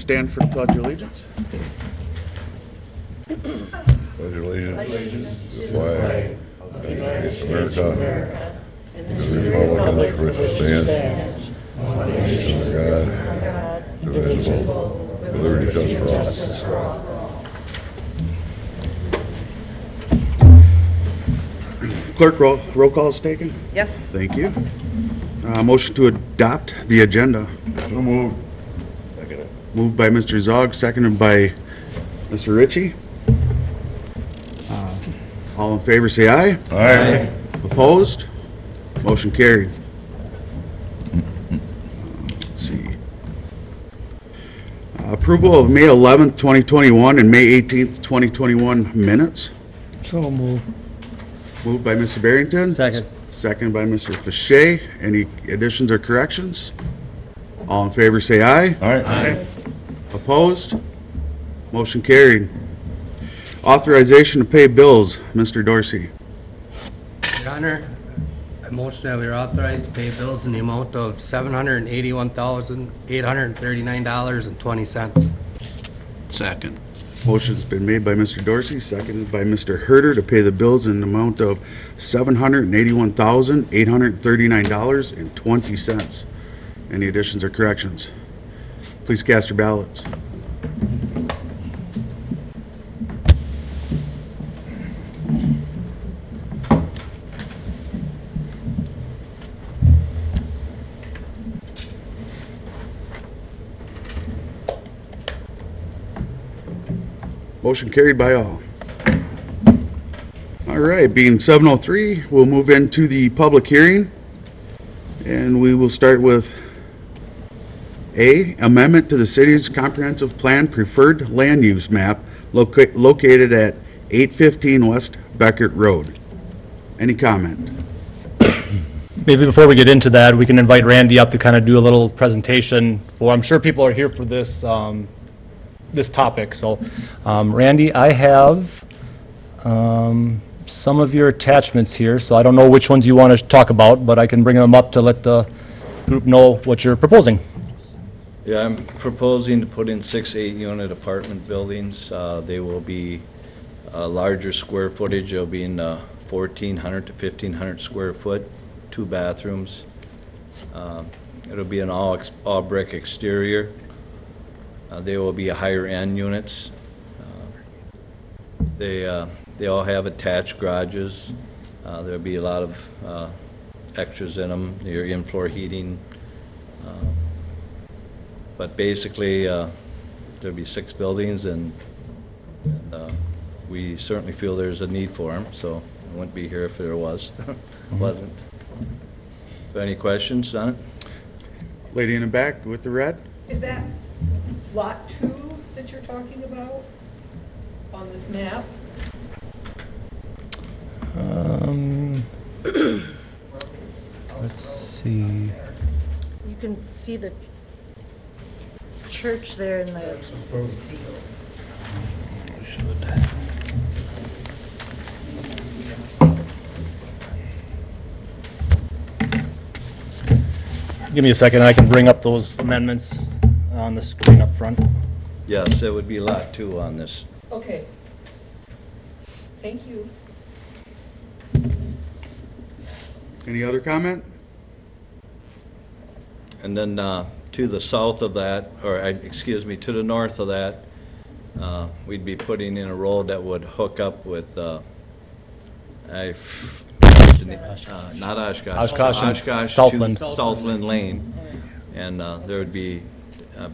stand for the Pledge of Allegiance. Pledge allegiance to the flag of the United States of America and to the republic for which it stands, one nation under God, indivisible, with liberty and justice for all. Clerk, roll call is taken. Yes. Thank you. Motion to adopt the agenda. So moved. Moved by Mr. Zog, seconded by Mr. Ritchie. All in favor, say aye. Aye. Opposed? Motion carried. Let's see. Approval of May 11th, 2021 and May 18th, 2021 minutes. So move. Moved by Mr. Barrington. Second. Second by Mr. Fichet. Any additions or corrections? All in favor, say aye. Aye. Opposed? Motion carried. Authorization to pay bills, Mr. Dorsey. Your Honor, I motion that we are authorized to pay bills in the amount of $781,839.20. Second. Motion's been made by Mr. Dorsey, seconded by Mr. Herter to pay the bills in the amount of $781,839.20. Any additions or corrections? Please cast your ballots. Motion carried by all. All right, being 7:03, we'll move into the public hearing. And we will start with A, amendment to the city's comprehensive plan preferred land use map located at 815 West Beckert Road. Any comment? Maybe before we get into that, we can invite Randy up to kind of do a little presentation for, I'm sure people are here for this, this topic. So, Randy, I have some of your attachments here, so I don't know which ones you want to talk about, but I can bring them up to let the group know what you're proposing. Yeah, I'm proposing to put in 6 8-unit apartment buildings. They will be larger square footage. They'll be in 1,400 to 1,500 square foot, 2 bathrooms. It'll be an all brick exterior. They will be higher end units. They all have attached garages. There'll be a lot of extras in them, your in-floor heating. But basically, there'll be 6 buildings, and we certainly feel there's a need for them, so I wouldn't be here if there wasn't. So any questions on it? Lady in the back with the red? Is that lot 2 that you're talking about on this map? Let's see. You can see the church there in the Give me a second, I can bring up those amendments on the screen up front. Yes, it would be lot 2 on this. Okay. Thank you. Any other comment? And then to the south of that, or excuse me, to the north of that, we'd be putting in a road that would hook up with, not Oshkosh. Oshkosh and to Southland. Southland Lane. And there would be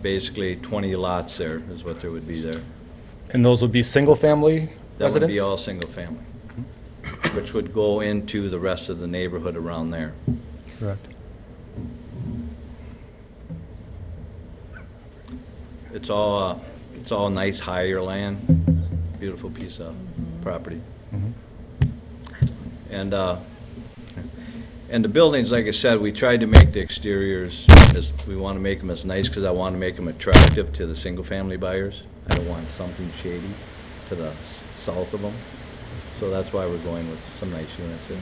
basically 20 lots there, is what there would be there. And those would be single-family That would residents? be all single family, which would go into the rest of the neighborhood around there. Correct. It's all nice higher land, beautiful piece of property. And the buildings, like I said, we tried to make the exteriors, we want to make them as nice because I want to make them attractive to the single-family buyers. I don't want something shady to the south of them. So that's why we're going with some nice units in.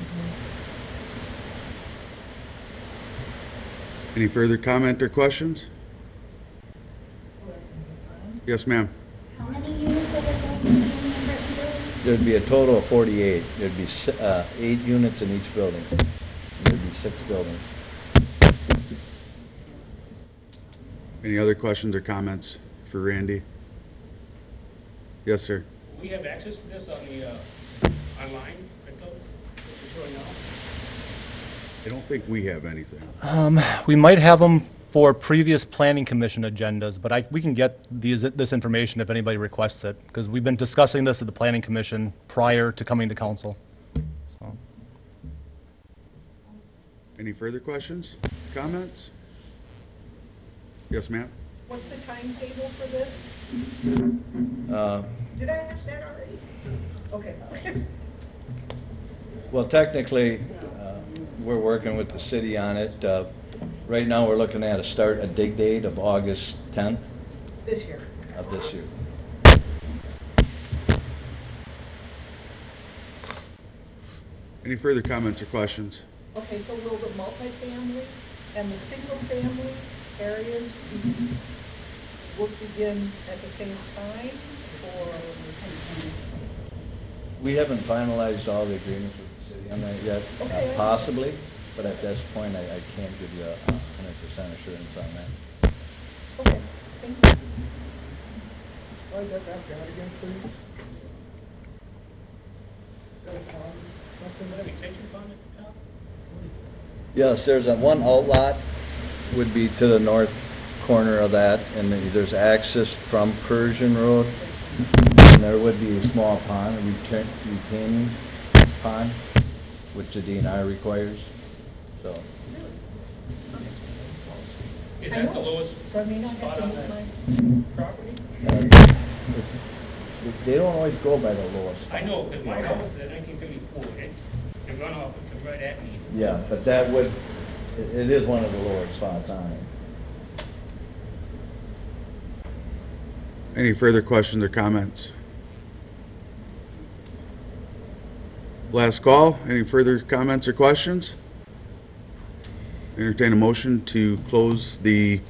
Any further comment or questions? Yes, ma'am. How many units are there going to be in the apartment building? There'd be a total of 48. There'd be 8 units in each building. There'd be 6 buildings. Any other questions or comments for Randy? Yes, sir. We have access to this on the, online, rental, this is showing now? I don't think we have anything. We might have them for previous planning commission agendas, but we can get this information if anybody requests it, because we've been discussing this at the planning commission prior to coming to council. So, Any further questions, comments? Yes, ma'am. What's the timetable for this? Uh, Did I ask that already? Okay. Well, technically, we're working with the city on it. Right now, we're looking at a dig date of August 10th This year. of this year. Any further comments or questions? Okay, so will the multifamily and the single-family areas will begin at the same time, or? We haven't finalized all the agreements with the city on that yet, Okay. possibly, but at this point, I can't give you a 100% assurance on that. Okay, thank you. Slide that back down again, please. Is that a pond, something? Retention pond at the top? Yes, there's one outlot would be to the north corner of that, and then there's access from Persian Road. And there would be a small pond, a retaining pond, which the DNR requires, so. Is that the lowest So I may not have spot to on move that my, property? They don't always go by the lowest spot. I know, because my house is a 1934, and the runoff comes right at me. Yeah, but that would, it is one of the lower spots on it. Any further questions or comments? Last call. Any further comments or questions? Entertain a motion to close the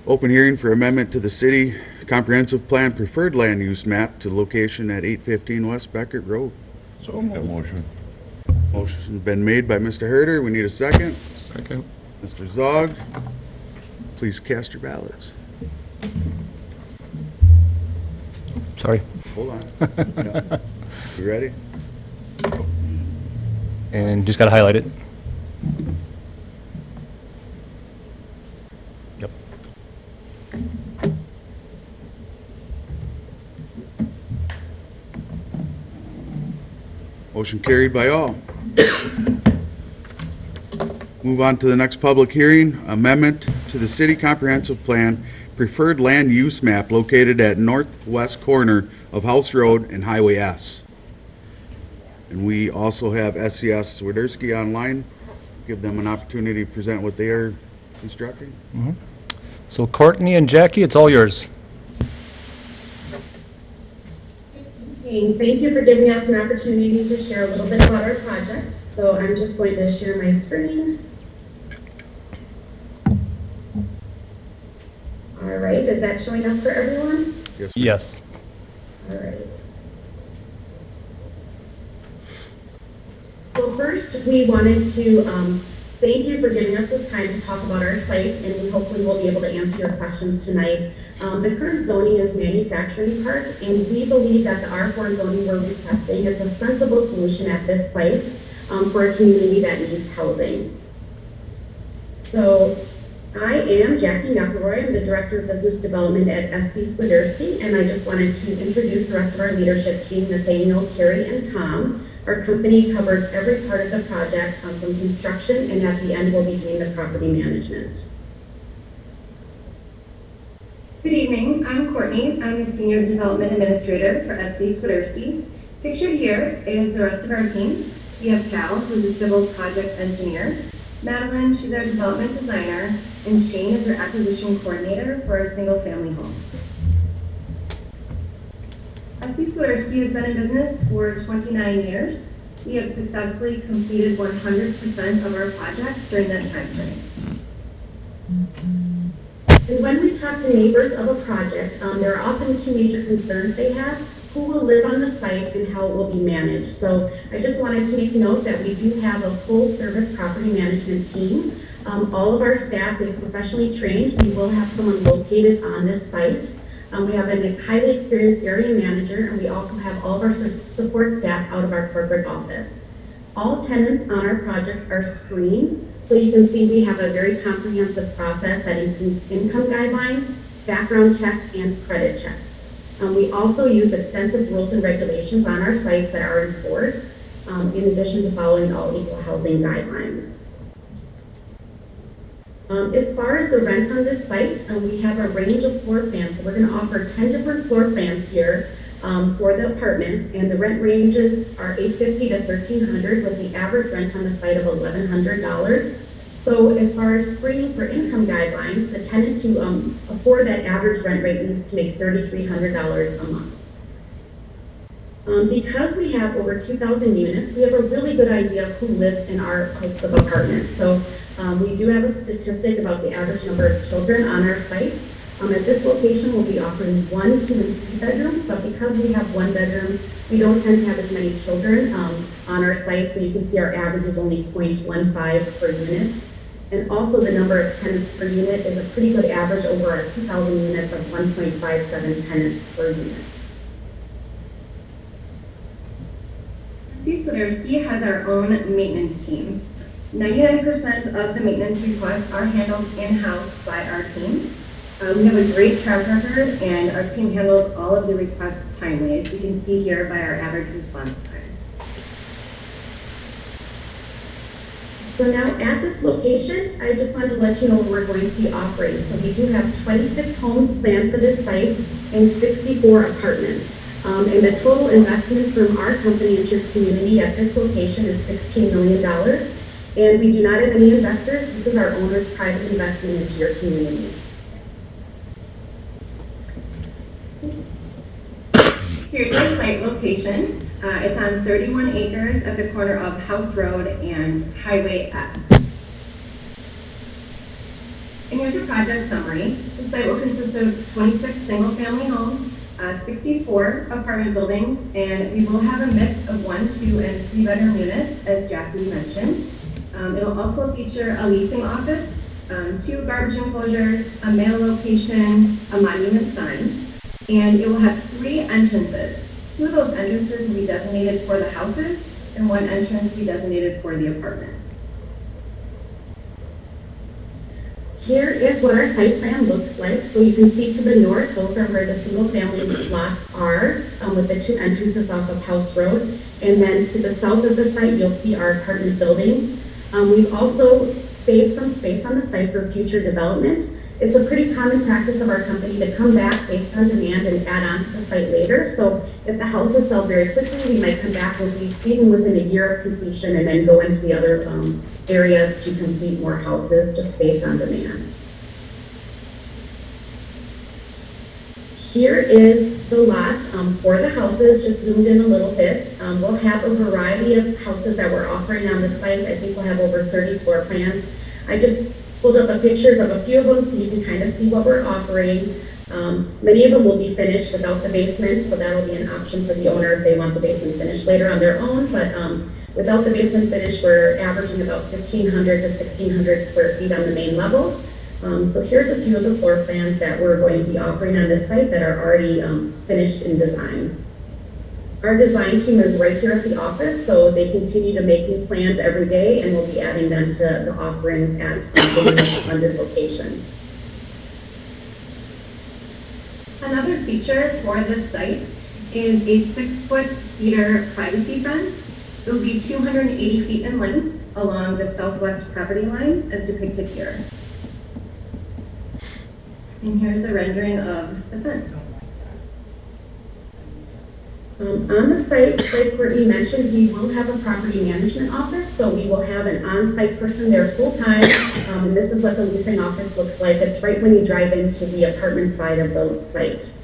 open hearing for amendment to the city comprehensive plan preferred land use map to location at 815 West Beckert Road. So make that motion. Motion been made by Mr. Herder. We need a second. second. Mr. Zog, please cast your ballots. Sorry. Hold on. Yeah. You ready? And just got to highlight it. Yep. Motion carried by all. Move on to the next public hearing, amendment to the city comprehensive plan preferred land use map located at northwest corner of House Road and Highway S. And we also have SCS Swiderski online. Give them an opportunity to present what they are constructing. So Courtney and Jackie, it's all yours. Hey, thank you for giving us an opportunity to share a little bit about our project. So I'm just going to share my screen. All right, is that showing up for everyone? Yes. Yes. All right. Well, first, we wanted to thank you for giving us this time to talk about our site, and we hopefully will be able to answer your questions tonight. The current zoning is manufacturing park, and we believe that the R4 zoning we're requesting is a sensible solution at this site for a community that needs housing. So I am Jackie McElroy. I'm the Director of Business Development at SC Swiderski, and I just wanted to introduce the rest of our leadership team, Nathaniel, Carrie, and Tom. Our company covers every part of the project from construction, and at the end will be doing the property management. Good evening, I'm Courtney. I'm the Senior Development Administrator for SC Swiderski. Pictured here is the rest of our team. We have Cal, who's a civil project engineer. Madeline, she's our development designer. And Shane is our acquisition coordinator for our single family home. SC Swiderski has been in business for 29 years. We have successfully completed 100% of our projects during that time frame. And when we talk to neighbors of a project, there are often two major concerns they have: who will live on the site and how it will be managed. So I just wanted to make note that we do have a full-service property management team. All of our staff is professionally trained. We will have someone located on this site. We have a highly experienced area manager, and we also have all of our support staff out of our corporate office. All tenants on our projects are screened, so you can see we have a very comprehensive process that includes income guidelines, background checks, and credit checks. We also use extensive rules and regulations on our sites that are enforced, in addition to following all equal housing guidelines. As far as the rents on this site, we have a range of floor plans. So we're going to offer 10 different floor plans here for the apartments, and the rent ranges are $850 to $1,300 with the average rent on the site of $1,100. So as far as screening for income guidelines, the tenant to afford that average rent rate needs to make $3,300 a month. Because we have over 2,000 units, we have a really good idea of who lives in our types of apartments. So we do have a statistic about the average number of children on our site. At this location, we'll be offering 1, 2, and 3 bedrooms, but because we have 1 bedrooms, we don't tend to have as many children on our site. So you can see our average is only 0.15 per unit. And also the number of tenants per unit is a pretty good average over our 2,000 units of 1.57 tenants per unit. Swiderski has our own maintenance team. 99% of the maintenance requests are handled in-house by our team. We have a great track record, and our team handles all of the requests timely, as you can see here by our average response time. So now at this location, I just wanted to let you know where we're going to be operating. So we do have 26 homes planned for this site and 64 apartments. And the total investment from our company into your community at this location is $16 million. And we do not have any investors. This is our owner's private investment into your community. Here's our site location. It's on 31 acres at the corner of House Road and Highway S. And here's your project summary. The site will consist of 26 single-family homes, 64 apartment buildings, and we will have a mix of 1, 2, and 3 bedroom units, as Jackie mentioned. It'll also feature a leasing office, 2 garbage enclosures, a mail location, a monument sign, and it will have 3 entrances. 2 of those entrances will be designated for the houses, and 1 entrance will be designated for the apartments. Here is what our site plan looks like. So you can see to the north, those are where the single-family lots are, with the 2 entrances off of House Road. And then to the south of the site, you'll see our apartment buildings. We've also saved some space on the site for future development. It's a pretty common practice of our company to come back based on demand and add on to the site later. So if the houses sell very quickly, we might come back even within a year of completion and then go into the other areas to complete more houses just based on demand. Here is the lot for the houses, just zoomed in a little bit. We'll have a variety of houses that we're offering on the site. I think we'll have over 30 floor plans. I just pulled up the pictures of a few of them so you can kind of see what we're offering. Many of them will be finished without the basement, so that'll be an option for the owner if they want the basement finished later on their own. But without the basement finished, we're averaging about 1,500 to 1,600 square feet on the main level. So here's a few of the floor plans that we're going to be offering on this site that are already finished in design. Our design team is right here at the office, so they continue to make new plans every day, and we'll be adding them to the offerings at the funded location. Another feature for this site is a 6-foot cedar privacy fence. It will be 280 feet in length along the southwest property line as depicted here. And here's a rendering of the fence. On the site, like Courtney mentioned, we will have a property management office, so we will have an on-site person there full-time, and this is what the leasing office looks like. It's right when you drive into the apartment side of the site.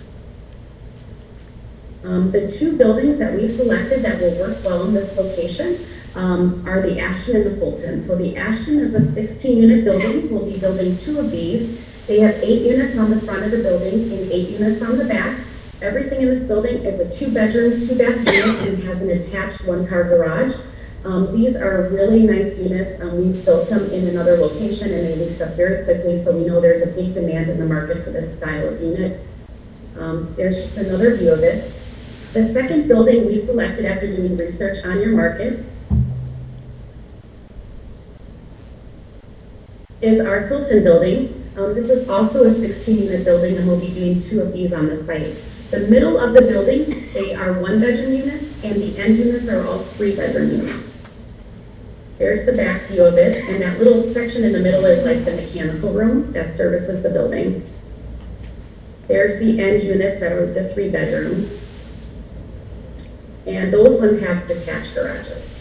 The 2 buildings that we've selected that will work well in this location are the Ashton and the Fulton. So the Ashton is a 16-unit building. We'll be building 2 of these. They have 8 units on the front of the building and 8 units on the back. Everything in this building is a 2-bedroom, 2-bath unit and has an attached 1-car garage. These are really nice units. We've built them in another location and they leased up very quickly, so we know there's a big demand in the market for this style of unit. There's just another view of it. The second building we selected after doing research on your market is our Fulton building. This is also a 16-unit building and we'll be doing 2 of these on the site. The middle of the building, they are 1-bedroom units and the end units are all 3-bedroom units. There's the back view of it, and that little section in the middle is like the mechanical room that services the building. There's the end units that are the 3 bedrooms. And those ones have detached garages.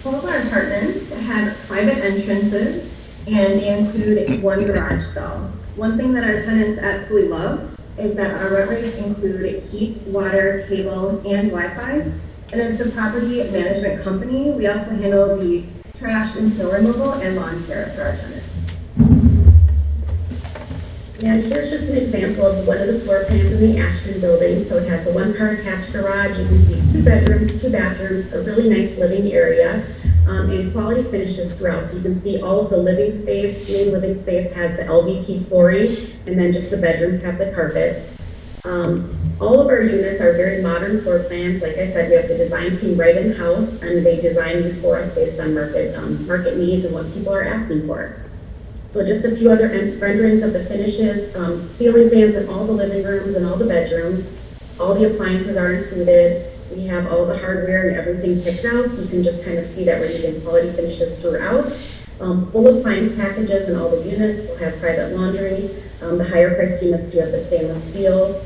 All of our apartments have private entrances and they include 1 garage stall. One thing that our tenants absolutely love is that our rent rates include heat, water, cable, and Wi-Fi. And as the property management company, we also handle the trash and snow removal and lawn care for our tenants. Yeah, here's just an example of one of the floor plans in the Ashton building. So it has the 1-car attached garage. You can see 2 bedrooms, 2 bathrooms, a really nice living area, and quality finishes throughout. So you can see all of the living space. The main living space has the LVP flooring, and then just the bedrooms have the carpet. All of our units are very modern floor plans. Like I said, we have the design team right in-house, and they design these for us based on market needs and what people are asking for. So just a few other renderings of the finishes, ceiling fans in all the living rooms and all the bedrooms. All the appliances are included. We have all the hardware and everything picked out, so you can just kind of see that we're using quality finishes throughout. Full appliance packages in all the units. We'll have private laundry. The higher priced units do have the stainless steel.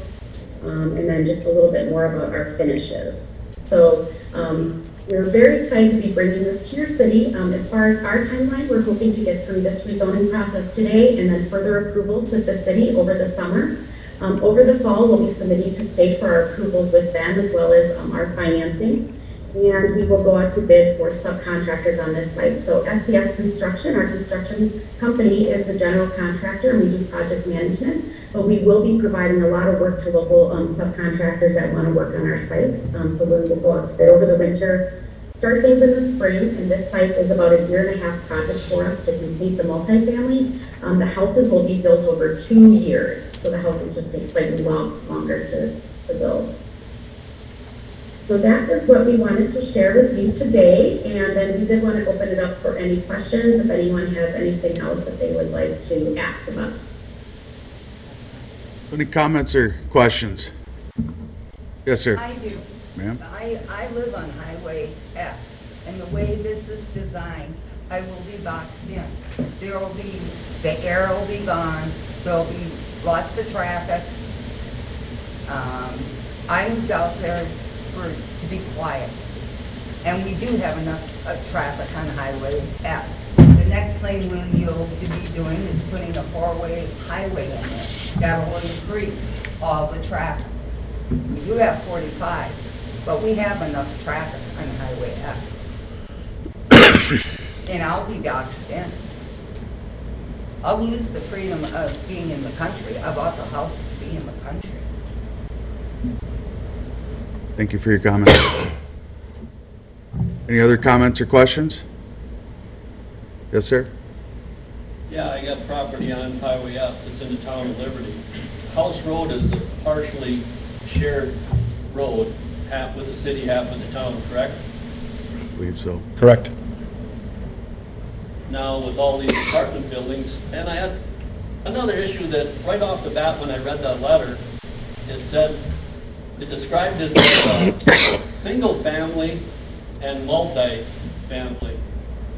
And then just a little bit more about our finishes. So we're very excited to be bringing this to your city. As far as our timeline, we're hoping to get through this rezoning process today and then further approvals with the city over the summer. Over the fall, we'll be submitting to state for our approvals with them as well as our financing. And we will go out to bid for subcontractors on this site. So SCS Construction, our construction company, is the general contractor and we do project management. But we will be providing a lot of work to local subcontractors that want to work on our sites. So we will go out to bid over the winter, start things in the spring, and this site is about a 1.5-year project for us to complete the multifamily. The houses will be built over 2 years, so the houses just take slightly longer to build. So that is what we wanted to share with you today, and then we did want to open it up for any questions, if anyone has anything else that they would like to ask of us. Any comments or questions? Yes, sir. I do. Ma'am? I live on Highway S, and the way this is designed, I will be boxed in. There will be, the air will be gone, there'll be lots of traffic. I moved out there to be quiet, and we do have enough traffic on Highway S. The next thing you'll be doing is putting a 4-way highway in there. That will increase all the traffic. We do have 45, but we have enough traffic on Highway S. And I'll be boxed in. I'll lose the freedom of being in the country. I bought the house to be in the country. Thank you for your comments. Any other comments or questions? Yes, sir? Yeah, I got property on Highway S, it's in the town of Liberty. House Road is a partially shared road, half with the city, half with the town, correct? I believe so. Correct. Now with all these apartment buildings, and I had another issue that right off the bat when I read that letter, it said, it described this as single family and multi-family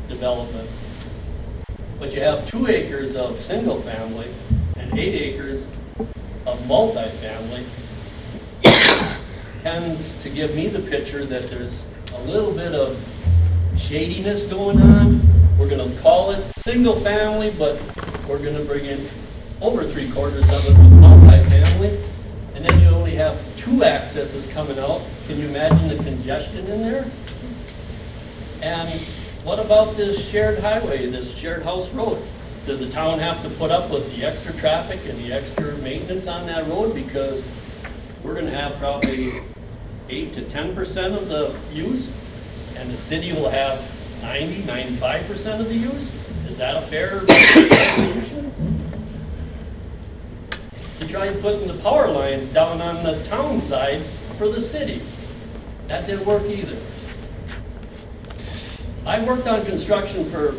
development. But you have 2 acres of single family and 8 acres of multi-family. Tends to give me the picture that there's a little bit of shadiness going on. We're going to call it single family, but we're going to bring in over 3/4 of it with multi-family. And then you only have 2 accesses coming out. Can you imagine the congestion in there? And what about this shared highway, this shared house road? Does the town have to put up with the extra traffic and the extra maintenance on that road? Because we're gonna have probably 8 to 10% of the use, and the city will have 95% of the use? Is that a fair solution? You tried putting the power lines down on the town side for the city. That didn't work either. I worked on construction for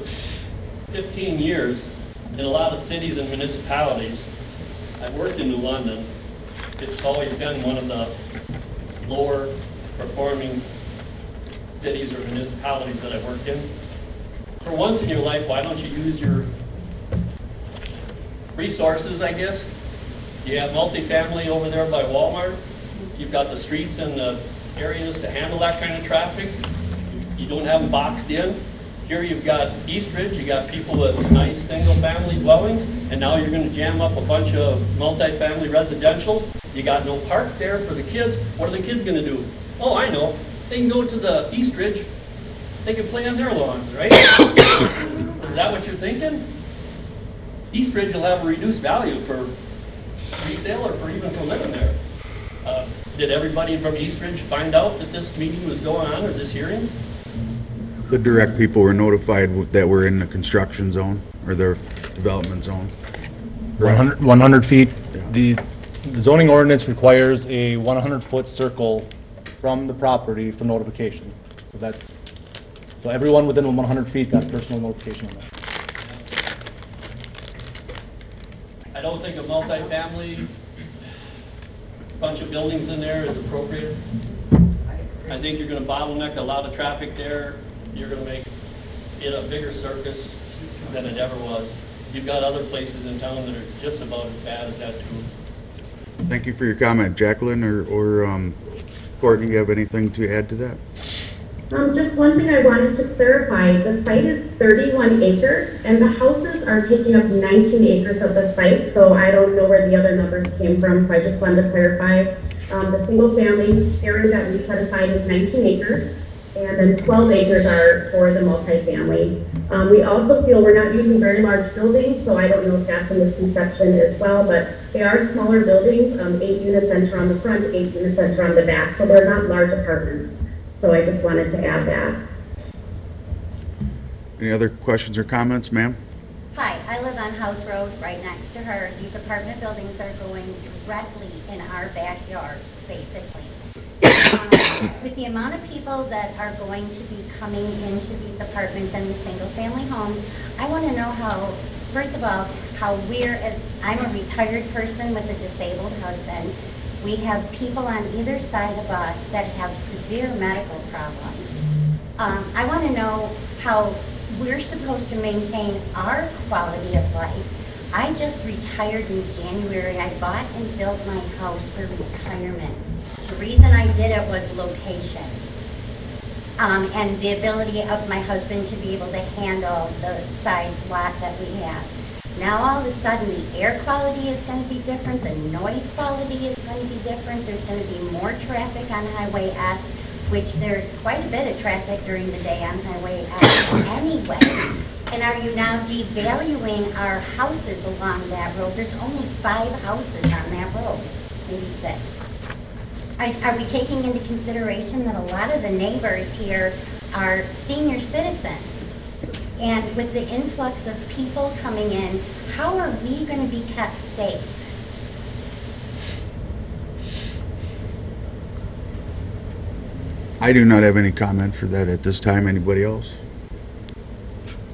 15 years in a lot of cities and municipalities. I worked in New London. It's always been one of the lower performing cities or municipalities that I've worked in. For once in your life, why don't you use your resources, I guess? You have multifamily over there by Walmart. You've got the streets and the areas to handle that kind of traffic. You don't have them boxed in. Here you've got East Ridge, you got people with nice single-family dwellings, and now you're gonna jam up a bunch of multifamily residentials. You got no park there for the kids. What are the kids gonna do? Oh, I know. They can go to the East Ridge. They can play on their lawns, right? Is that what you're thinking? East Ridge will have a reduced value for resale or for even for living there. Did everybody from East Ridge find out that this meeting was going on or this hearing? The direct people were notified that we're in the construction zone or the development zone. 100 feet. The zoning ordinance requires a 100-foot circle from the property for notification. So everyone within 100 feet got personal notification on that. I don't think a multifamily, bunch of buildings in there is appropriate. I think you're gonna bottleneck a lot of traffic there. You're gonna make it a bigger circus than it ever was. You've got other places in town that are just about as bad as that too. Thank you for your comment. Jacqueline or Courtney, you have anything to add to that? Just one thing I wanted to clarify, the site is 31 acres and the houses are taking up 19 acres of the site, so I don't know where the other numbers came from, so I just wanted to clarify. The single family area that we set aside is 19 acres and then 12 acres are for the multifamily. We also feel we're not using very large buildings, so I don't know if that's a misconception as well, but they are smaller buildings, 8 units enter on the front, 8 units enter on the back, so they're not large apartments. So I just wanted to add that. Any other questions or comments, ma'am? Hi, I live on House Road, right next to her. These apartment buildings are going directly in our backyard, basically. With the amount of people that are going to be coming into these apartments and the single-family homes, I want to know how, first of all, how we're, as I'm a retired person with a disabled husband, we have people on either side of us that have severe medical problems. I want to know how we're supposed to maintain our quality of life. I just retired in January. I bought and built my house for retirement. The reason I did it was location. And the ability of my husband to be able to handle the size lot that we have. Now all of a sudden the air quality is going to be different, the noise quality is going to be different, there's going to be more traffic on Highway S, which there's quite a bit of traffic during the day on Highway S anyway. And are you now devaluing our houses along that road? There's only 5 houses on that road, maybe 6. Are we taking into consideration that a lot of the neighbors here are senior citizens? And with the influx of people coming in, how are we going to be kept safe? I do not have any comment for that at this time. Anybody else?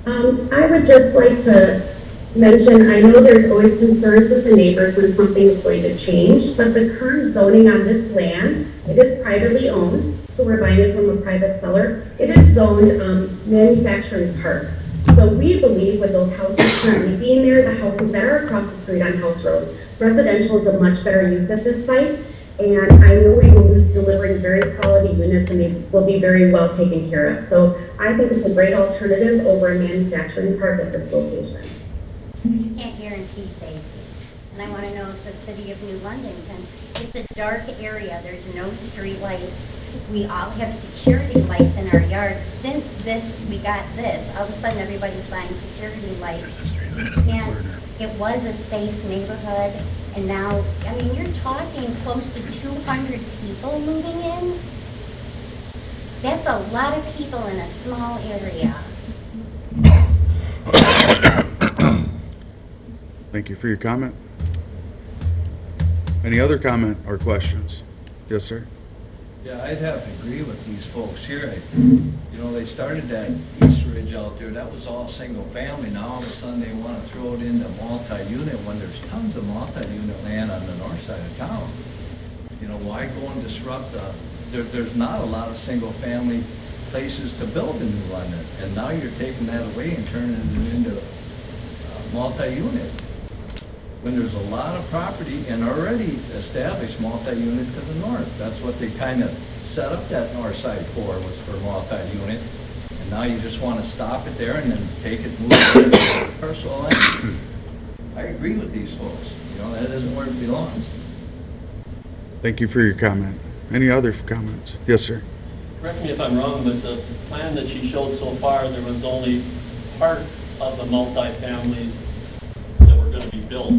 I would just like to mention, I know there's always concerns with the neighbors when something is going to change, but the current zoning on this land, it is privately owned, so we're buying it from a private seller. It is zoned manufacturing park. So we believe with those houses currently being there, the houses that are across the street on House Road, residential is a much better use at this site. And I know we will be delivering very quality units and they will be very well taken care of. So I think it's a great alternative over a manufacturing park at this location. You can't guarantee safety. And I want to know if the city of New London can, it's a dark area, there's no street lights. we all have security lights in our yards. Since we got this, all of a sudden everybody's buying security lights. And it was a safe neighborhood, and now, I mean, you're talking close to 200 people moving in. That's a lot of people in a small area. Thank you for your comment. Any other comment or questions? Yes, sir. Yeah, I'd have to agree with these folks here. You know, they started that East Ridge out there, that was all single family. Now all of a sudden they want to throw it into multi-unit when there's tons of multi-unit land on the north side of town. You know, why go and disrupt there's not a lot of single family places to build in New London. And now you're taking that away and turning it into multi-unit. When there's a lot of property and already established multi-unit to the north. That's what they kind of set up that north side for, was for multi-unit. And now you just want to stop it there and then take it, move it to parcel land. I agree with these folks. You know, that isn't where it belongs. Thank you for your comment. Any other comments? Yes, sir. Correct me if I'm wrong, but the plan that she showed so far, there was only part of the multifamilies that were going to be built.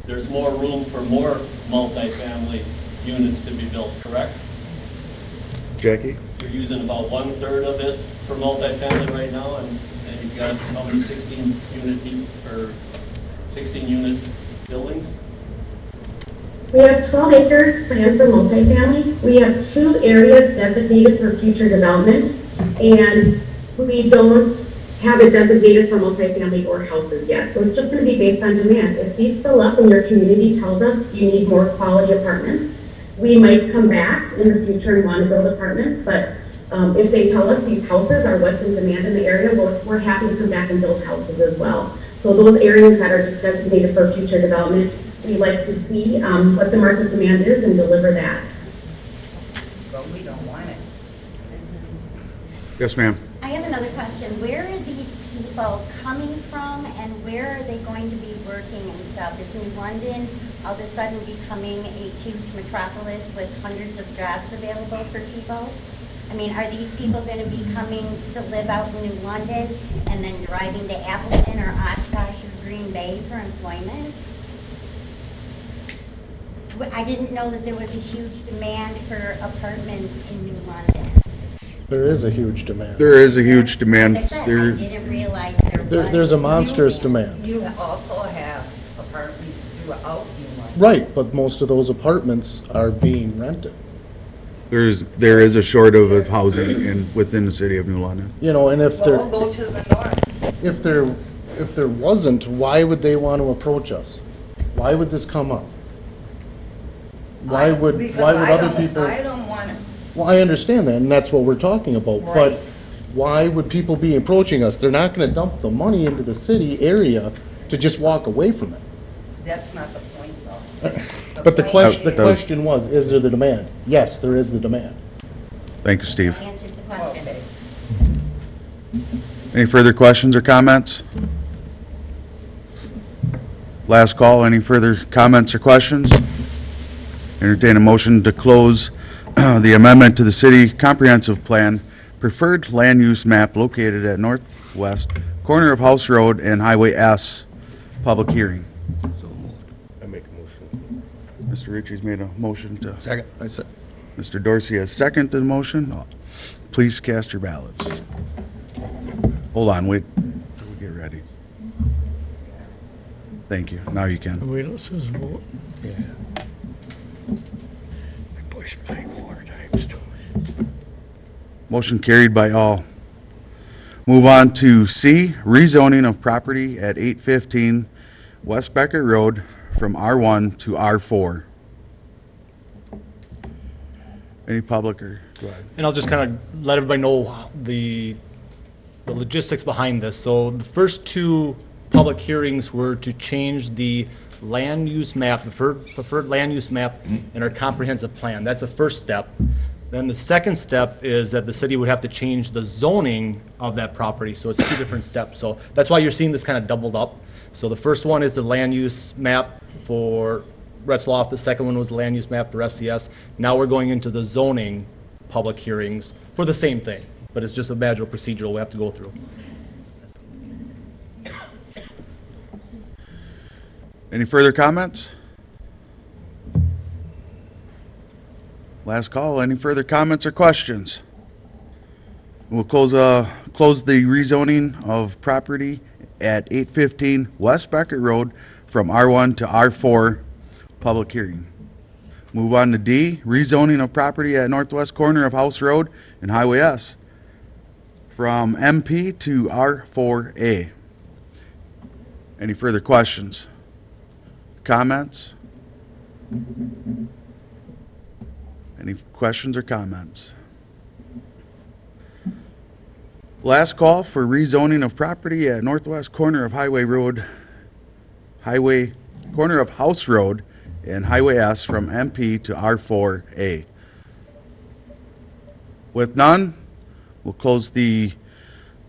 There's more room for more multifamily units to be built, correct? Jackie? You're using about 1/3 of it for multifamily right now, and you've got how many 16 unit buildings? We have 12 acres planned for multifamily. We have 2 areas designated for future development, and we don't have it designated for multifamily or houses yet. So it's just going to be based on demand. If these fill up and your community tells us you need more quality apartments, we might come back in the future and want to build apartments. But if they tell us these houses are what's in demand in the area, we're happy to come back and build houses as well. So those areas that are just designated for future development, we like to see what the market demand is and deliver that. But we don't want it. Yes, ma'am. I have another question. Where are these people coming from, and where are they going to be working and stuff? Is New London all of a sudden becoming a huge metropolis with hundreds of jobs available for people? I mean, are these people going to be coming to live out in New London and then driving to Appleton or Oshkosh or Green Bay for employment? I didn't know that there was a huge demand for apartments in New London. There is a huge demand. There is a huge demand. Like I said, I didn't realize there was. There's a monstrous demand. You also have apartments throughout New London. Right, but most of those apartments are being rented. There is a shortage of housing within the city of New London. You know, and if Well, we'll go to the north. if there wasn't, why would they want to approach us? Why would this come up? Why would other people? I don't want it. Well, I understand that, and that's what we're talking about, Right. but why would people be approaching us? They're not gonna dump the money into the city area to just walk away from it. That's not the point, though. But the point question was, is there the demand? Yes, there is the demand. Thank you, Steve. I answered the question. Okay. Any further questions or comments? Last call, any further comments or questions? Entertain a motion to close the amendment to the city comprehensive plan preferred land use map located at northwest corner of House Road and Highway S, public hearing. So moved. I make a motion. Mr. Ritchie's made a motion to, Second. I said, Mr. Dorsey has seconded the motion. Please cast your ballots. Hold on, wait, till we get ready. Thank you, now you can. wait, it says vote. Yeah. I pushed mine 4 times too. Motion carried by all. Move on to C, rezoning of property at 815 West Beckert Road from R1 to R4. Any public or, go ahead. And I'll just kind of let everybody know the logistics behind this. So the first 2 public hearings were to change the land use map, preferred land use map in our comprehensive plan. That's the first step. Then the second step is that the city would have to change the zoning of that property. So it's 2 different steps. So that's why you're seeing this kind of doubled up. So the first one is the land use map for Retzloff. The second one was the land use map for SCS. Now we're going into the zoning public hearings for the same thing, but it's just a matter of procedural we have to go through. Any further comments? Last call, any further comments or questions? We'll close the rezoning of property at 815 West Beckert Road from R1 to R4, public hearing. Move on to D, rezoning of property at northwest corner of House Road and Highway S from MP to R4A. Any further questions? Comments? Any questions or comments? Last call for rezoning of property at northwest corner of corner of House Road and Highway S from MP to R4A. With none, we'll close the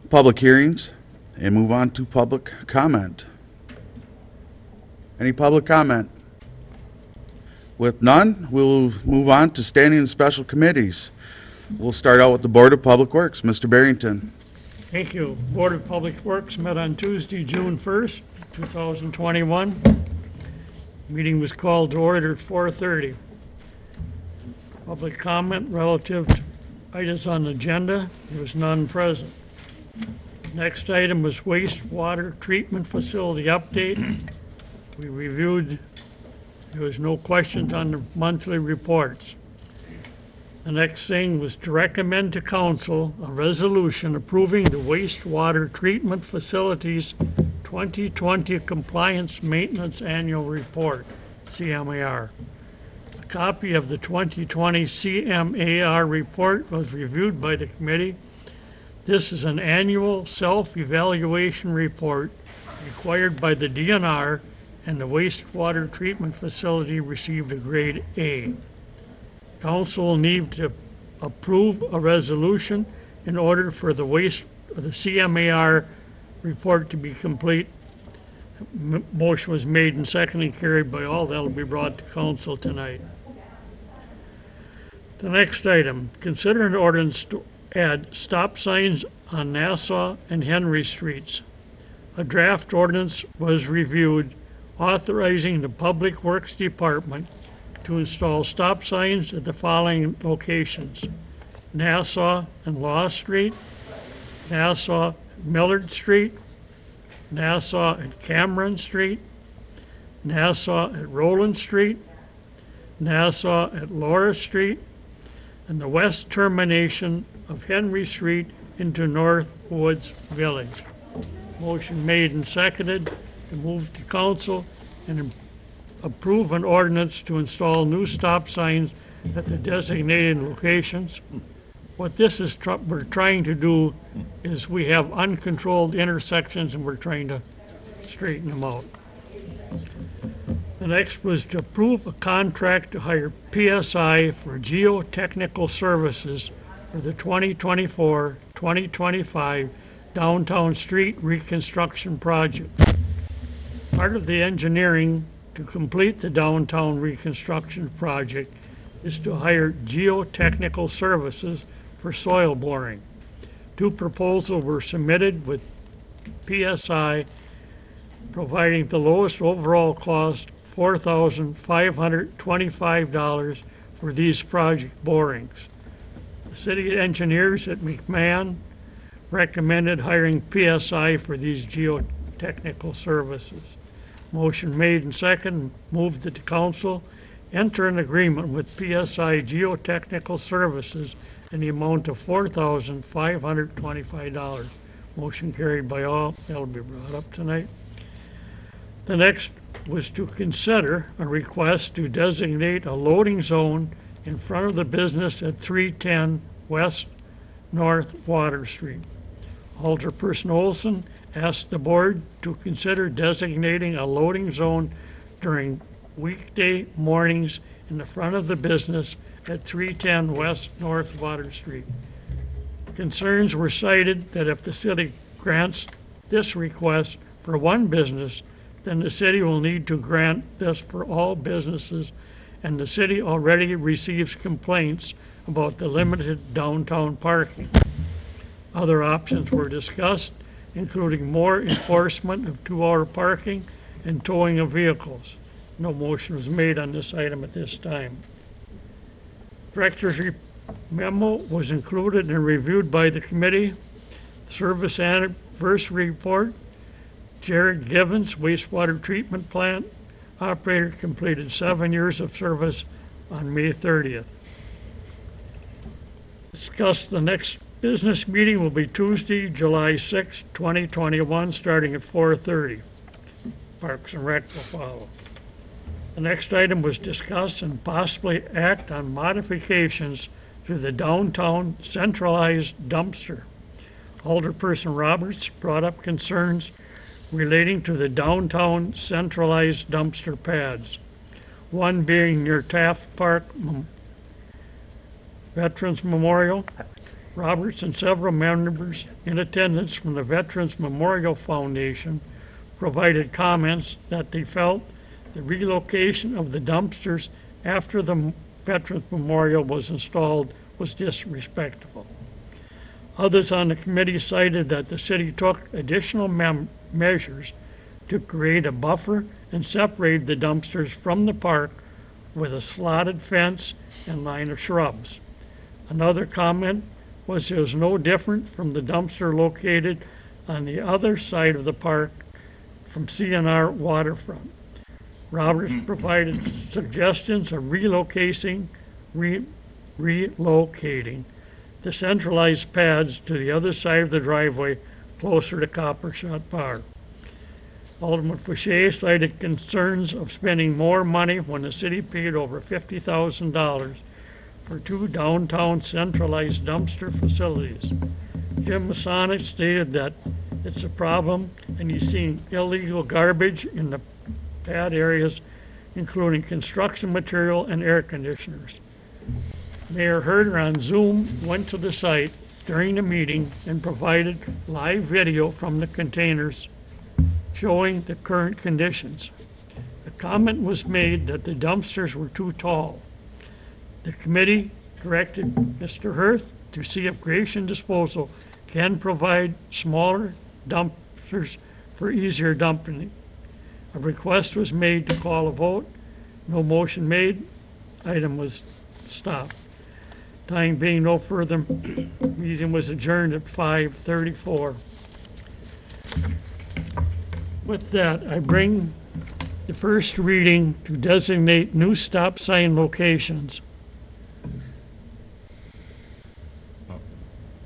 public hearings and move on to public comment. Any public comment? With none, we'll move on to standing and special committees. We'll start out with the Board of Public Works. Mr. Barrington. Thank you. Board of Public Works met on Tuesday, June 1st, 2021. Meeting was called to order at 4:30. Public comment relative to items on the agenda, there was none present. Next item was wastewater treatment facility update. We reviewed, there was no questions on the monthly reports. The next thing was to recommend to council a resolution approving the wastewater treatment facilities 2020 Compliance Maintenance Annual Report, CMAR. A copy of the 2020 CMAR report was reviewed by the committee. This is an annual self-evaluation report required by the DNR, and the wastewater treatment facility received a grade A. Council will need to approve a resolution in order for the CMAR report to be complete. Motion was made and seconded and carried by all. That'll be brought to council tonight. The next item, consider an ordinance to add stop signs on Nassau and Henry Streets. A draft ordinance was reviewed authorizing the Public Works Department to install stop signs at the following locations: Nassau and Law Street, Nassau Millard Street, Nassau at Cameron Street, Nassau at Roland Street, Nassau at Laura Street, and the west termination of Henry Street into North Woods Village. Motion made and seconded to move to council and approve an ordinance to install new stop signs at the designated locations. What this is, we're trying to do is we have uncontrolled intersections and we're trying to straighten them out. The next was to approve a contract to hire PSI for geotechnical services for the 2024-2025 downtown street reconstruction project. Part of the engineering to complete the downtown reconstruction project is to hire geotechnical services for soil boring. Two proposals were submitted with PSI providing the lowest overall cost, $4,525 for these project borings. The city engineers at McMahon recommended hiring PSI for these geotechnical services. Motion made and second, moved that the council enter an agreement with PSI Geotechnical Services in the amount of $4,525. Motion carried by all. That'll be brought up tonight. The next was to consider a request to designate a loading zone in front of the business at 310 West North Water Street. Alderperson Olson asked the board to consider designating a loading zone during weekday mornings in the front of the business at 310 West North Water Street. Concerns were cited that if the city grants this request for one business, then the city will need to grant this for all businesses, and the city already receives complaints about the limited downtown parking. Other options were discussed, including more enforcement of 2-hour parking and towing of vehicles. No motion was made on this item at this time. Director's memo was included and reviewed by the committee. Service anniversary report, Jared Givens, wastewater treatment plant operator, completed 7 years of service on May 30th. Discuss the next business meeting will be Tuesday, July 6, 2021, starting at 4:30. Parks and Rec will follow. The next item was discuss and possibly act on modifications to the downtown centralized dumpster. Alderperson Roberts brought up concerns relating to the downtown centralized dumpster pads, one being near Taft Park Veterans Memorial. Roberts and several members in attendance from the Veterans Memorial Foundation provided comments that they felt the relocation of the dumpsters after the Veterans Memorial was installed was disrespectful. Others on the committee cited that the city took additional measures to create a buffer and separate the dumpsters from the park with a slotted fence and line of shrubs. Another comment was it was no different from the dumpster located on the other side of the park from CNR waterfront. Roberts provided suggestions of relocating the centralized pads to the other side of the driveway closer to Copper Shot Park. Alderman Fouché cited concerns of spending more money when the city paid over $50,000 for 2 downtown centralized dumpster facilities. Jim Masonic stated that it's a problem and he's seen illegal garbage in the pad areas, including construction material and air conditioners. Mayor Herder on Zoom went to the site during the meeting and provided live video from the containers showing the current conditions. A comment was made that the dumpsters were too tall. The committee directed Mr. Hirth to see if Creation Disposal can provide smaller dumpsters for easier dumping. A request was made to call a vote. No motion made. Item was stopped. Time being no further, meeting was adjourned at 5:34. With that, I bring the first reading to designate new stop sign locations.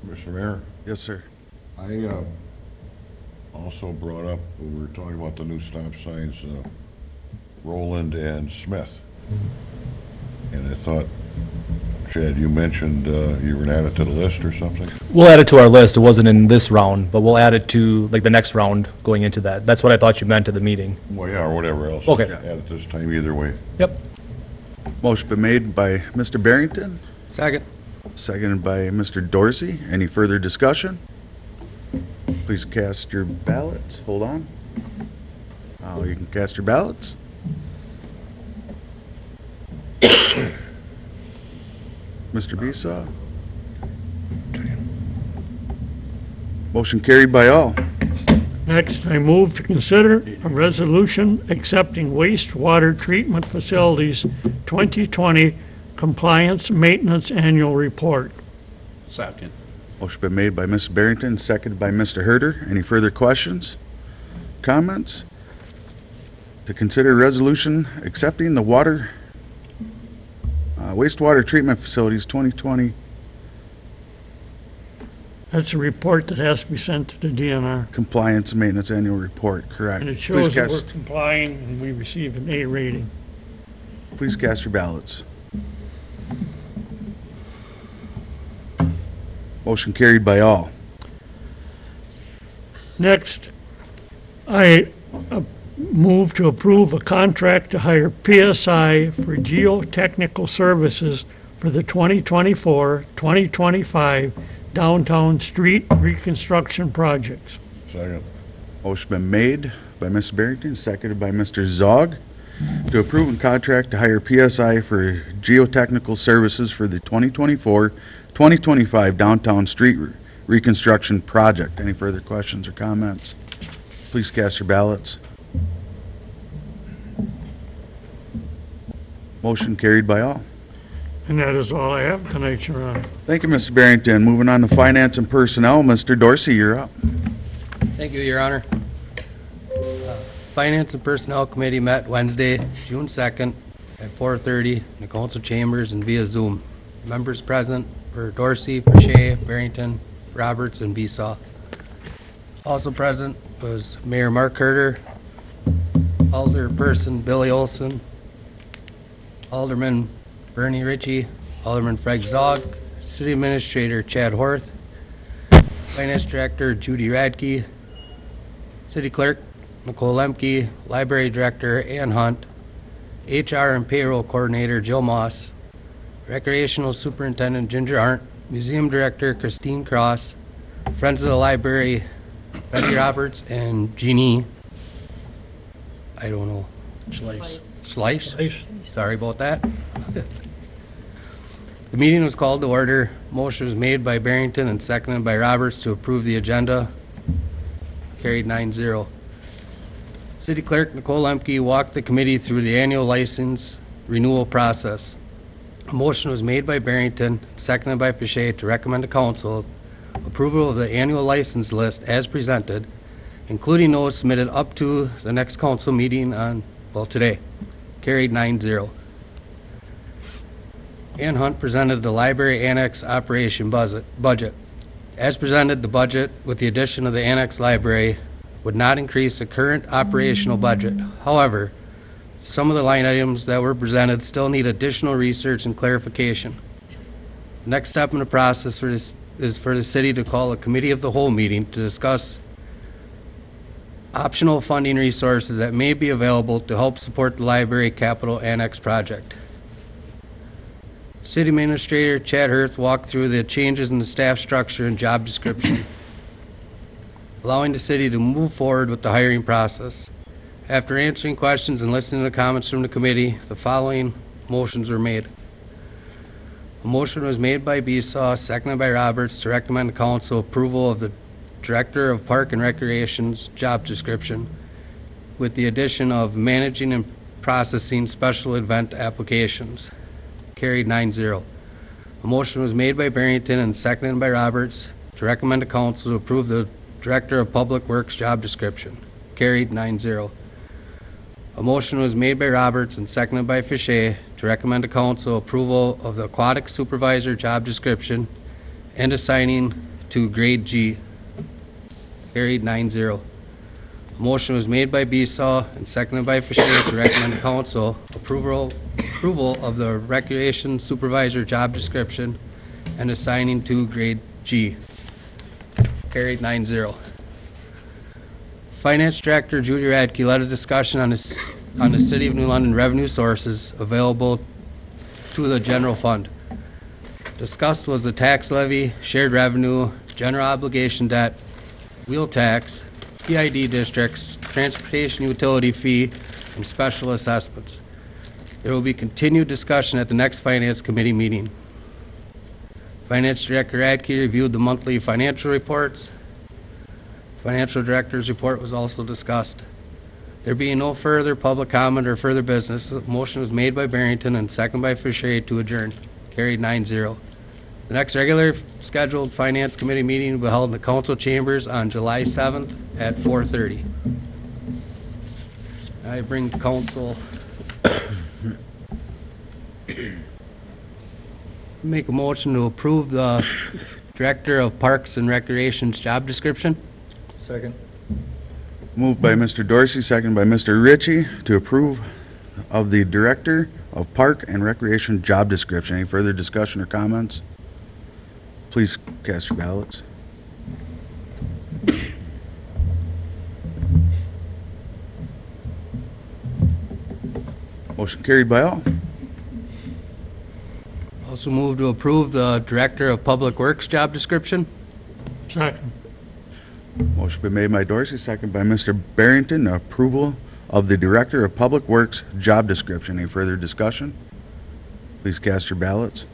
Mr. Mayor, Yes, sir. I also brought up, when we were talking about the new stop signs, Roland and Smith. And I thought, Chad, you mentioned you were gonna add it to the list or something? We'll add it to our list. It wasn't in this round, but we'll add it to, like, the next round going into that. That's what I thought you meant at the meeting. Well, yeah, or whatever else. Okay. Add it this time, either way. Yep. Motion been made by Mr. Barrington, Second. seconded by Mr. Dorsey. Any further discussion? Please cast your ballots. Hold on. You can cast your ballots. Mr. Besaw? Motion carried by all. Next, I move to consider a resolution accepting wastewater treatment facilities 2020 compliance maintenance annual report. Second. Motion been made by Mr. Barrington, seconded by Mr. Herder. Any further questions? Comments? To consider resolution accepting the wastewater treatment facilities 2020 That's a report that has to be sent to the DNR. compliance and maintenance annual report, correct. And it Please shows that we're cast, complying and we received an A rating. please cast your ballots. Motion carried by all. Next, I move to approve a contract to hire PSI for geotechnical services for the 2024-2025 downtown street reconstruction projects. Second. Motion been made by Mr. Barrington, seconded by Mr. Zog. to approve and contract to hire PSI for geotechnical services for the 2024-2025 downtown street reconstruction project. Any further questions or comments? Please cast your ballots. Motion carried by all. And that is all I have tonight, Your Honor. Thank you, Mr. Barrington. Moving on to Finance and Personnel, Mr. Dorsey, you're up. Thank you, Your Honor. Finance and Personnel Committee met Wednesday, June 2nd at 4:30 in the council chambers and via Zoom. Members present were Dorsey, Pache, Barrington, Roberts, and Besaw. Also present was Mayor Mark Herter, Alderperson Billy Olson, Alderman Bernie Ritchie, Alderman Frank Zog, City Administrator Chad Horth, Finance Director Judy Radke, City Clerk Nicole Lemke, Library Director Ann Hunt, HR and Payroll Coordinator Jill Moss, Recreational Superintendent Ginger Arndt, Museum Director Christine Cross, Friends of the Library Betty Roberts, and Jeannie, I don't know, Schleiss? Sorry about that. The meeting was called to order. Motion was made by Barrington and seconded by Roberts to approve the agenda. Carried 9-0. City Clerk Nicole Lemke walked the committee through the annual license renewal process. A motion was made by Barrington, seconded by Pache to recommend to council approval of the annual license list as presented, including those submitted up to the next council meeting on, well, today. Carried 9-0. Ann Hunt presented the library annex operation budget. As presented, the budget with the addition of the annex library would not increase the current operational budget. However, some of the line items that were presented still need additional research and clarification. Next step in the process for this is for the city to call a committee of the whole meeting to discuss optional funding resources that may be available to help support the library capital annex project. City Administrator Chad Hirth walked through the changes in the staff structure and job description, allowing the city to move forward with the hiring process. After answering questions and listening to comments from the committee, the following motions were made. A motion was made by Besaw, seconded by Roberts, to recommend to council approval of the Director of Park and Recreation's job description with the addition of managing and processing special event applications. Carried 9-0. A motion was made by Barrington and seconded by Roberts to recommend to council to approve the Director of Public Works job description. Carried 9-0. A motion was made by Roberts and seconded by Fichet to recommend to council approval of the Aquatic Supervisor job description and assigning to grade G. Carried 9-0. A motion was made by Besaw and seconded by Fichet to recommend to council approval of the Recreation Supervisor job description and assigning to grade G. Carried 9-0. Finance Director Judy Radke led a discussion on the City of New London revenue sources available to the general fund. Discussed was the tax levy, shared revenue, general obligation debt, wheel tax, PID districts, transportation utility fee, and special assessments. There will be continued discussion at the next Finance Committee meeting. Finance Director Radke reviewed the monthly financial reports. Financial Director's report was also discussed. There being no further public comment or further business, a motion was made by Barrington and seconded by Fisher to adjourn. Carried 9-0. The next regular scheduled Finance Committee meeting will be held in the council chambers on July 7th at 4:30. I bring to council make a motion to approve the Director of Parks and Recreation's job description. Second. Moved by Mr. Dorsey, seconded by Mr. Ritchie to approve of the Director of Park and Recreation job description. Any further discussion or comments? Please cast your ballots. Motion carried by all. Also move to approve the Director of Public Works job description. Second. Motion been made by Dorsey, seconded by Mr. Barrington. Approval of the Director of Public Works job description. Any further discussion? Please cast your ballots.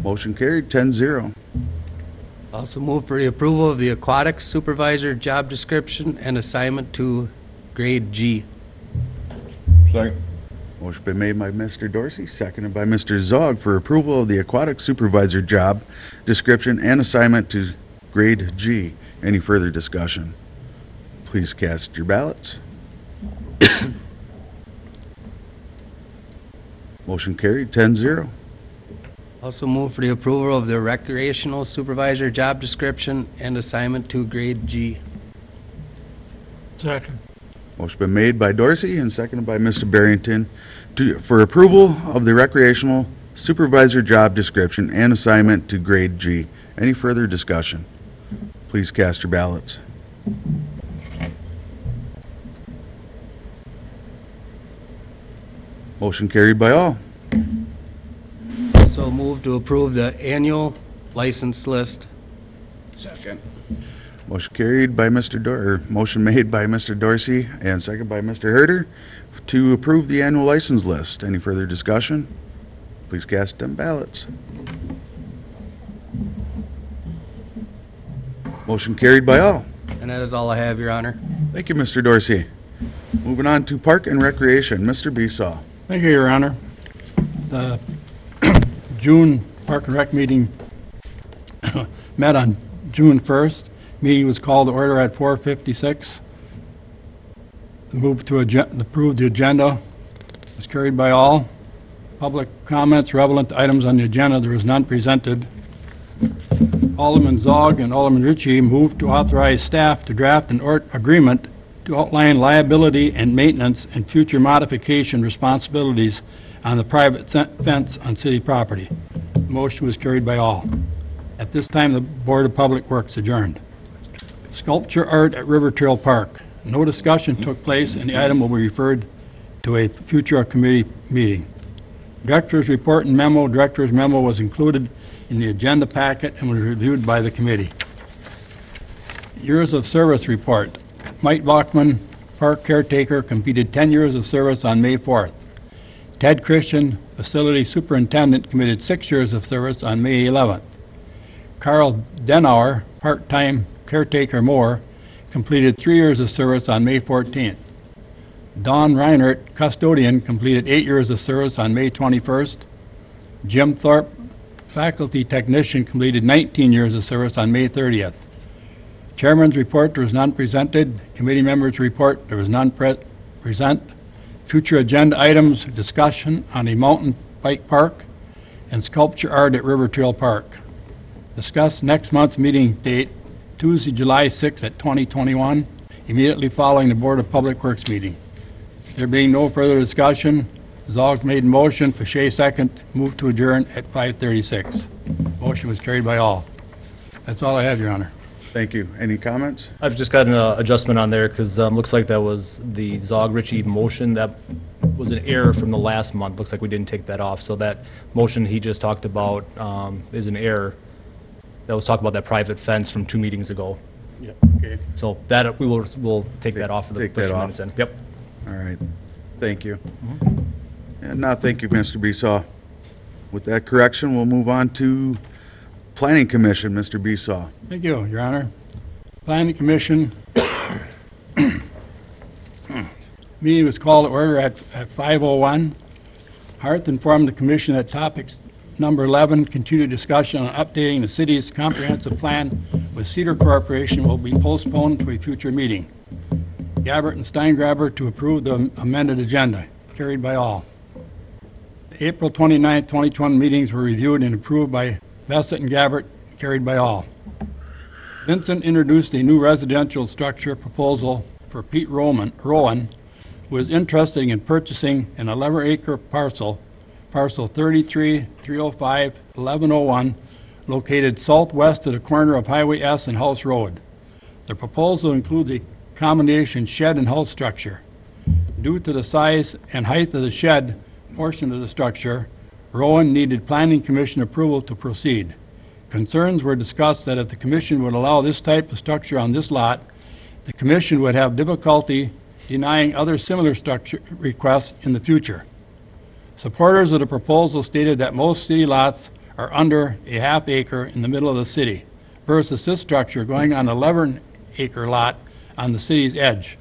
Motion carried, 10-0. Also move for the approval of the aquatic supervisor job description and assignment to grade G. Second. Motion been made by Mr. Dorsey, seconded by Mr. Zog for approval of the aquatic supervisor job description and assignment to grade G. Any further discussion? Please cast your ballots. Motion carried, 10-0. Also move for the approval of the recreational supervisor job description and assignment to grade G. Second. Motion been made by Dorsey and seconded by Mr. Barrington for approval of the recreational supervisor job description and assignment to grade G. Any further discussion? Please cast your ballots. Motion carried by all. Also move to approve the annual license list. Motion carried by motion made by Mr. Dorsey and seconded by Mr. Herter to approve the annual license list. Any further discussion? Please cast them ballots. Motion carried by all. And that is all I have, Your Honor. Thank you, Mr. Dorsey. Moving on to Park and Recreation, Mr. Besaw. Thank you, Your Honor. The June Park and Rec meeting met on June 1st. Meeting was called to order at 4:56. The move to approve the agenda was carried by all. Public comments relevant to items on the agenda, there was none presented. Alderman Zog and Alderman Ritchie moved to authorize staff to draft an agreement to outline liability and maintenance and future modification responsibilities on the private fence on city property. The motion was carried by all. At this time, the Board of Public Works adjourned. Sculpture art at River Trail Park. No discussion took place, and the item will be referred to a future committee meeting. Director's report and memo. Director's memo was included in the agenda packet and was reviewed by the committee. Years of service report. Mike Bachman, park caretaker, completed 10 years of service on May 4th. Ted Christian, facility superintendent, committed 6 years of service on May 11th. Carl Denauer, part-time caretaker Moore, completed 3 years of service on May 14th. Don Reinert, custodian, completed 8 years of service on May 21st. Jim Thorpe, faculty technician, completed 19 years of service on May 30th. Chairman's report, there was none presented. Committee members' report, there was none present. Future agenda items, discussion on a mountain bike park and sculpture art at River Trail Park. Discuss next month's meeting date, Tuesday, July 6th at 2021, immediately following the Board of Public Works meeting. There being no further discussion, Zog made motion, Fache second, move to adjourn at 5:36. Motion was carried by all. That's all I have, Your Honor. Thank you. Any comments? I've just got an adjustment on there because looks like that was the Zog Ritchie motion. That was an error from the last month. Looks like we didn't take that off. So that motion he just talked about is an error. That was talking about that private fence from 2 meetings ago. Yeah, okay. So that, we'll take that off of the. Take that off. minutes then. Yep. All right. Thank you. And now, thank you, Mr. Besaw. With that correction, we'll move on to Planning Commission, Mr. Besaw. Thank you, Your Honor. Planning Commission meeting was called to order at 5:01. Harth informed the commission that topics number 11, continued discussion on updating the city's comprehensive plan with Cedar Corporation, will be postponed to a future meeting. Gabbert and Steingraber to approve the amended agenda, carried by all. The April 29, 2020 meetings were reviewed and approved by Bassett and Gabbert, carried by all. Vincent introduced a new residential structure proposal for Pete Rowan, who is interested in purchasing an 11-acre parcel 33-305-1101, located southwest of the corner of Highway S and House Road. The proposal includes a combination shed and house structure. Due to the size and height of the shed portion of the structure, Rowan needed Planning Commission approval to proceed. Concerns were discussed that if the commission would allow this type of structure on this lot, The commission would have difficulty denying other similar structure requests in the future. Supporters of the proposal stated that most city lots are under a half acre in the middle of the city versus this structure going on an 11-acre lot on the city's edge.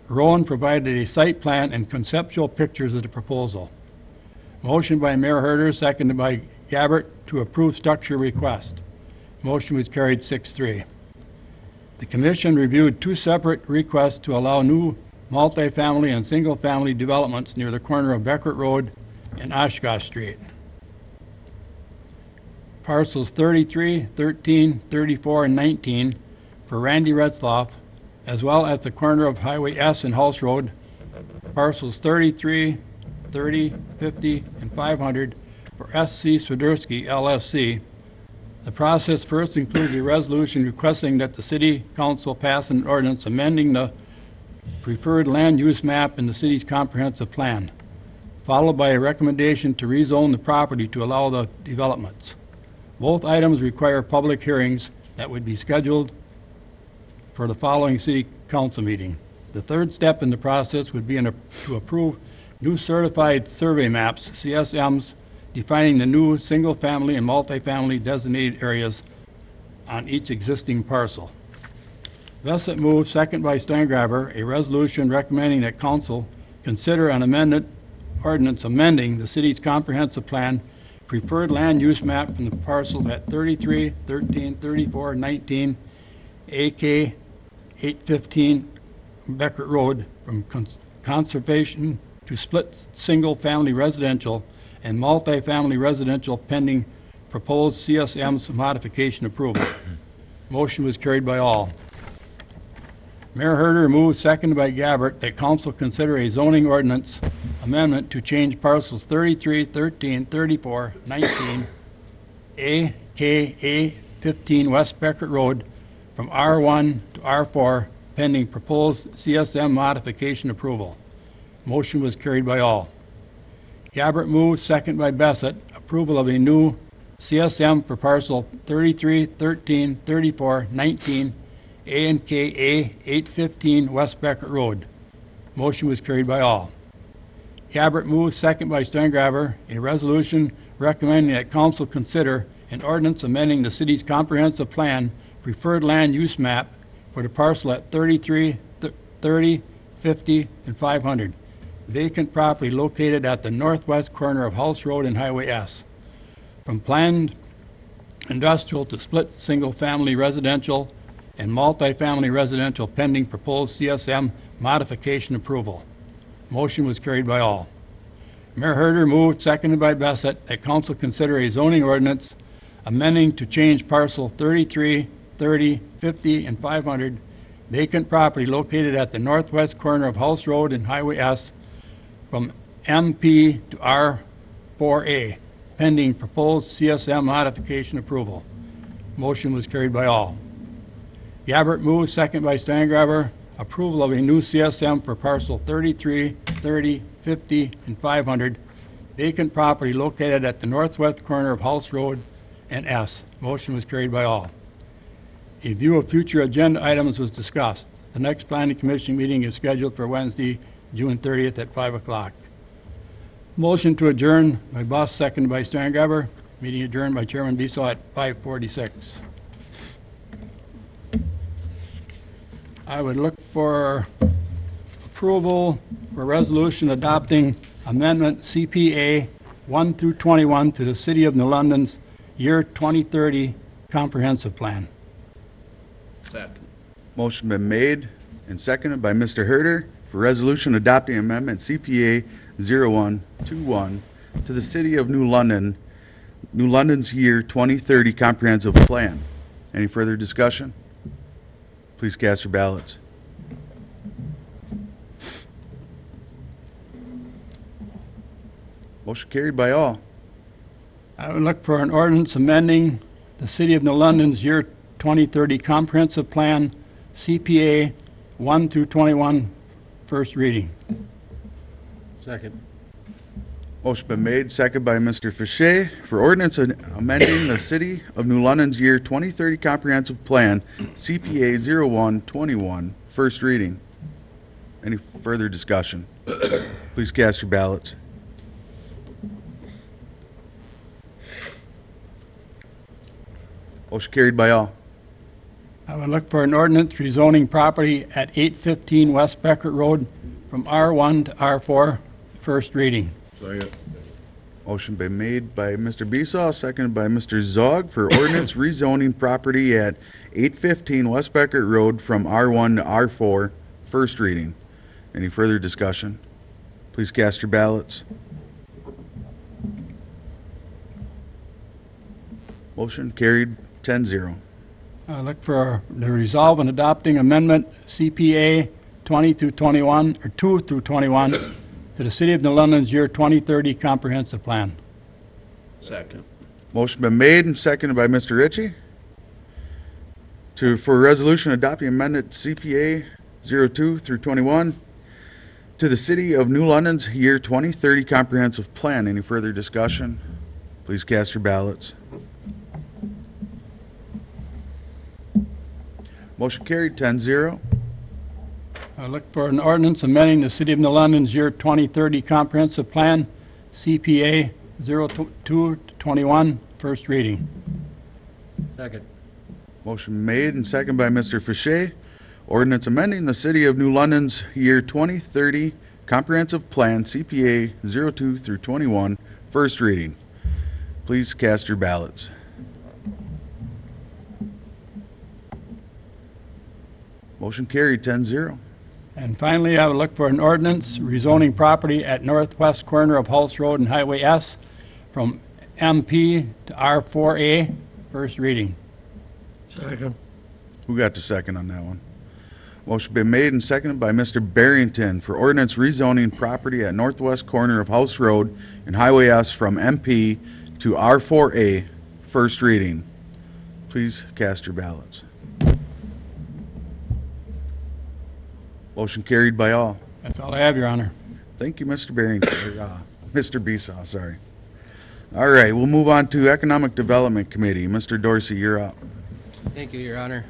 Rowan provided a site plan and conceptual pictures of the proposal. Motion by Mayor Herder, seconded by Gabbert to approve structure request. Motion was carried 6-3. The commission reviewed two separate requests to allow new multifamily and single-family developments near the corner of Beckert Road and Oshkosh Street. Parcels 33, 13, 34, and 19 for Randy Retzloff, as well as the corner of Highway S and House Road. Parcels 33, 30, 50, and 500 for S.C. Swiderski LLC. The process first includes a resolution requesting that the city council pass an ordinance amending the preferred land use map in the city's comprehensive plan, followed by a recommendation to rezone the property to allow the developments. Both items require public hearings that would be scheduled for the following city council meeting. The third step in the process would be to approve new certified survey maps, CSMs, defining the new single-family and multifamily designated areas on each existing parcel. Vesett moved, second by Steingraber, a resolution recommending that council consider an amended ordinance amending the city's comprehensive plan preferred land use map from the parcel at 33, 13, 34, 19, AK 815 Beckert Road from conservation to split single-family residential and multifamily residential pending proposed CSM's modification approval. Motion was carried by all. Mayor Herder moved, seconded by Gabbert, that council consider a zoning ordinance amendment to change parcels 33, 13, 34, 19, AKA 15 West Beckert Road from R1 to R4 pending proposed CSM modification approval. Motion was carried by all. Gabbert moved, second by Vesett, approval of a new CSM for parcel 33, 13, 34, 19, A&KA 815 West Beckert Road. Motion was carried by all. Gabbert moved, second by Steingraber, a resolution recommending that council consider an ordinance amending the city's comprehensive plan preferred land use map for the parcel at 33, 30, 50, and 500, vacant property located at the northwest corner of House Road and Highway S, from planned industrial to split single-family residential and multifamily residential pending proposed CSM modification approval. Motion was carried by all. Mayor Herder moved, seconded by Vesett, that council consider a zoning ordinance amending to change parcel 33, 30, 50, and 500, vacant property located at the northwest corner of House Road and Highway S, from MP to R4A, pending proposed CSM modification approval. Motion was carried by all. Gabbert moved, second by Steingraber, approval of a new CSM for parcel 33, 30, 50, and 500, vacant property located at the northwest corner of House Road and S. Motion was carried by all. A view of future agenda items was discussed. The next planning commission meeting is scheduled for Wednesday, June 30th at 5 o'clock. Motion to adjourn by Boss, seconded by Steingraber. Meeting adjourned by Chairman Bissell at 5:46. I would look for approval for resolution adopting amendment CPA 1 through 21 to the City of New London's year 2030 comprehensive plan. Second. Motion been made and seconded by Mr. Herder for resolution adopting amendment CPA 0121 to the City of New London's year 2030 comprehensive plan. Any further discussion? Please cast your ballots. Motion carried by all. I would look for an ordinance amending the City of New London's year 2030 comprehensive plan, CPA 1 through 21, first reading. Second. Motion been made, seconded by Mr. Fichet for ordinance amending the City of New London's year 2030 comprehensive plan, CPA 0121, first reading. Any further discussion? Please cast your ballots. Motion carried by all. I would look for an ordinance rezoning property at 815 West Beckert Road from R1 to R4, first reading. Second. Motion been made by Mr. Besaw, seconded by Mr. Zog for ordinance rezoning property at 815 West Beckert Road from R1 to R4, first reading. Any further discussion? Please cast your ballots. Motion carried 10-0. I look for the resolve in adopting amendment CPA 20 through 21, or 2 through 21, to the City of New London's year 2030 comprehensive plan. Second. Motion been made and seconded by Mr. Ritchie for resolution adopting amended CPA 02 through 21 to the City of New London's year 2030 comprehensive plan. Any further discussion? Please cast your ballots. Motion carried 10-0. I look for an ordinance amending the City of New London's year 2030 comprehensive plan, CPA 02 to 21, first reading. Second. Motion made and seconded by Mr. Fichet. Ordinance amending the City of New London's year 2030 comprehensive plan, CPA 02 through 21, first reading. Please cast your ballots. Motion carried 10-0. And finally, I would look for an ordinance rezoning property at northwest corner of House Road and Highway S from MP to R4A, first reading. Second. Who got the second on that one? Motion been made and seconded by Mr. Barrington for ordinance rezoning property at northwest corner of House Road and Highway S from MP to R4A, first reading. Please cast your ballots. Motion carried by all. That's all I have, Your Honor. Thank you, Mr. Barrington, or, Mr. Besaw, sorry. All right, we'll move on to Economic Development Committee. Mr. Dorsey, you're up. Thank you, Your Honor.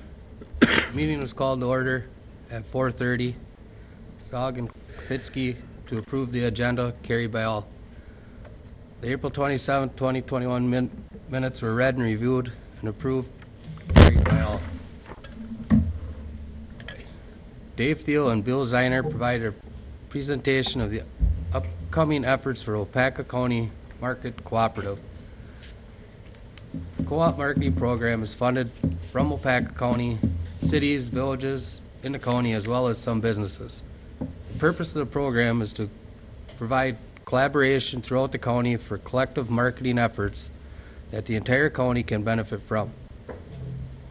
Meeting was called to order at 4:30. Zog and Kapitsky to approve the agenda, carried by all. The April 27, 2021 minutes were read and reviewed and approved, carried by all. Dave Thiel and Bill Ziner provided a presentation of the upcoming efforts for Opaka County Market Cooperative. The co-op marketing program is funded from Opaka County, cities, villages in the county, as well as some businesses. The purpose of the program is to provide collaboration throughout the county for collective marketing efforts that the entire county can benefit from.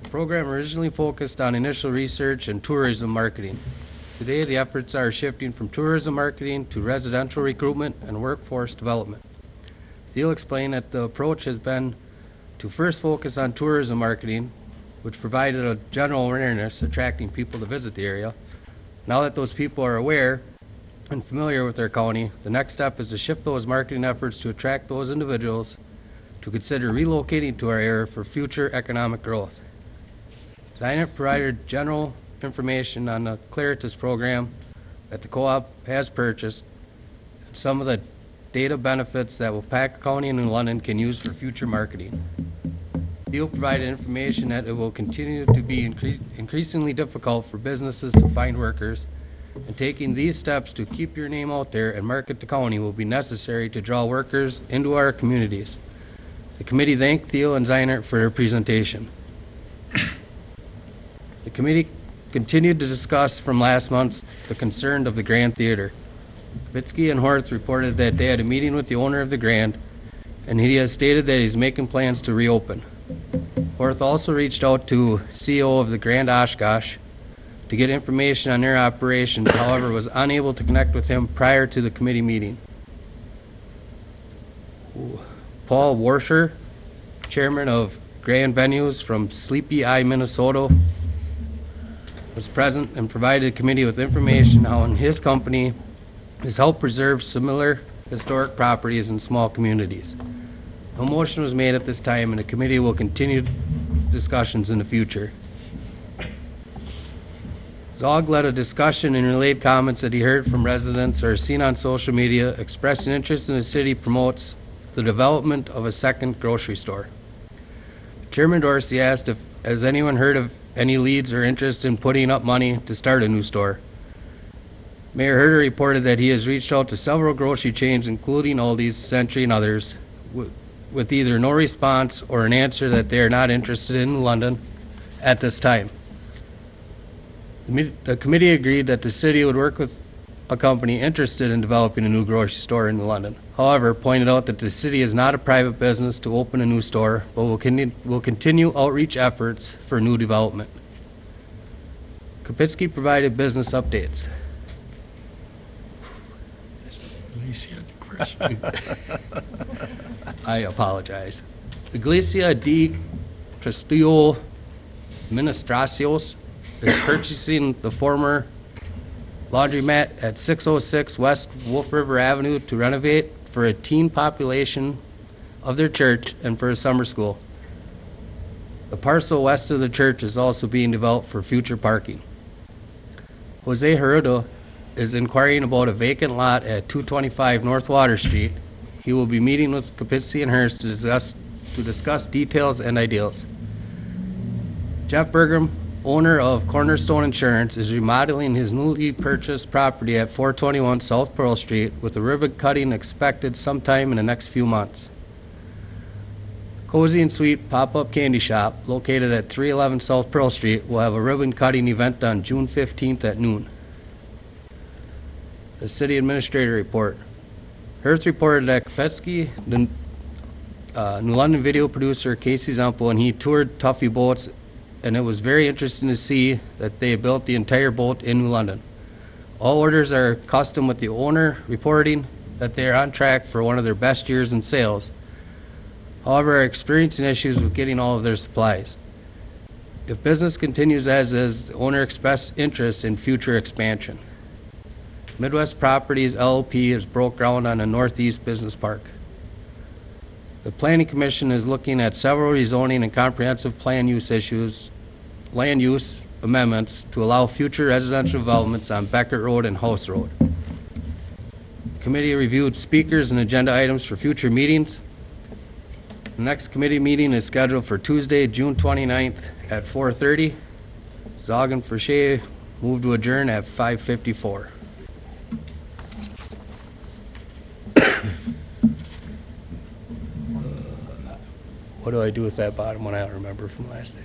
The program originally focused on initial research and tourism marketing. Today, the efforts are shifting from tourism marketing to residential recruitment and workforce development. Thiel explained that the approach has been to first focus on tourism marketing, which provided a general awareness, attracting people to visit the area. Now that those people are aware and familiar with their county, the next step is to shift those marketing efforts to attract those individuals to consider relocating to our area for future economic growth. Designate provided general information on the Claritas program that the co-op has purchased and some of the data benefits that Opaka County and New London can use for future marketing. Thiel provided information that it will continue to be increasingly difficult for businesses to find workers, and taking these steps to keep your name out there and market the county will be necessary to draw workers into our communities. The committee thanked Thiel and Ziner for their presentation. The committee continued to discuss from last month the concern of the Grand Theater. Kapitsky and Horth reported that they had a meeting with the owner of the Grand, and he has stated that he's making plans to reopen. Horth also reached out to CEO of the Grand Oshkosh to get information on their operations, however, was unable to connect with him prior to the committee meeting. Paul Warsher, chairman of Grand Venues from Sleepy Eye, Minnesota, was present and provided the committee with information how his company has helped preserve similar historic properties in small communities. No motion was made at this time, and the committee will continue discussions in the future. Zog led a discussion and relayed comments that he heard from residents or seen on social media expressing interest in the city promotes the development of a second grocery store. Chairman Dorsey asked if, has anyone heard of any leads or interest in putting up money to start a new store? Mayor Herder reported that he has reached out to several grocery chains, including Aldi's, Century, and others, with either no response or an answer that they are not interested in London at this time. The committee agreed that the city would work with a company interested in developing a new grocery store in London. However, pointed out that the city is not a private business to open a new store, but will continue outreach efforts for new development. Kapitsky provided business updates. I apologize. Iglesia de Castillo Ministracios is purchasing the former laundromat at 606 West Wolf River Avenue to renovate for a teen population of their church and for a summer school. The parcel west of the church is also being developed for future parking. Jose Heredo is inquiring about a vacant lot at 225 North Water Street. He will be meeting with Kapitsky and Hearst to discuss details and ideals. Jeff Bergam, owner of Cornerstone Insurance, is remodeling his newly purchased property at 421 South Pearl Street with a ribbon cutting expected sometime in the next few months. Cozy and Sweet Pop-Up Candy Shop, located at 311 South Pearl Street, will have a ribbon cutting event on June 15th at noon. The City Administrator report. Hearst reported that Kapetsky, the New London video producer Casey Zumpo, and he toured Tuffy Boats, and it was very interesting to see that they built the entire boat in New London. All orders are custom, with the owner reporting that they are on track for one of their best years in sales. However, are experiencing issues with getting all of their supplies. If business continues as is, the owner expressed interest in future expansion. Midwest Properties LLP has broke ground on a Northeast Business Park. The Planning Commission is looking at several rezoning and comprehensive plan use issues, land use amendments to allow future residential developments on Beckert Road and House Road. The committee reviewed speakers and agenda items for future meetings. The next committee meeting is scheduled for Tuesday, June 29th at 4:30. Zog and Forshey move to adjourn at 5:54. What do I do with that bottom one? I don't remember from last time.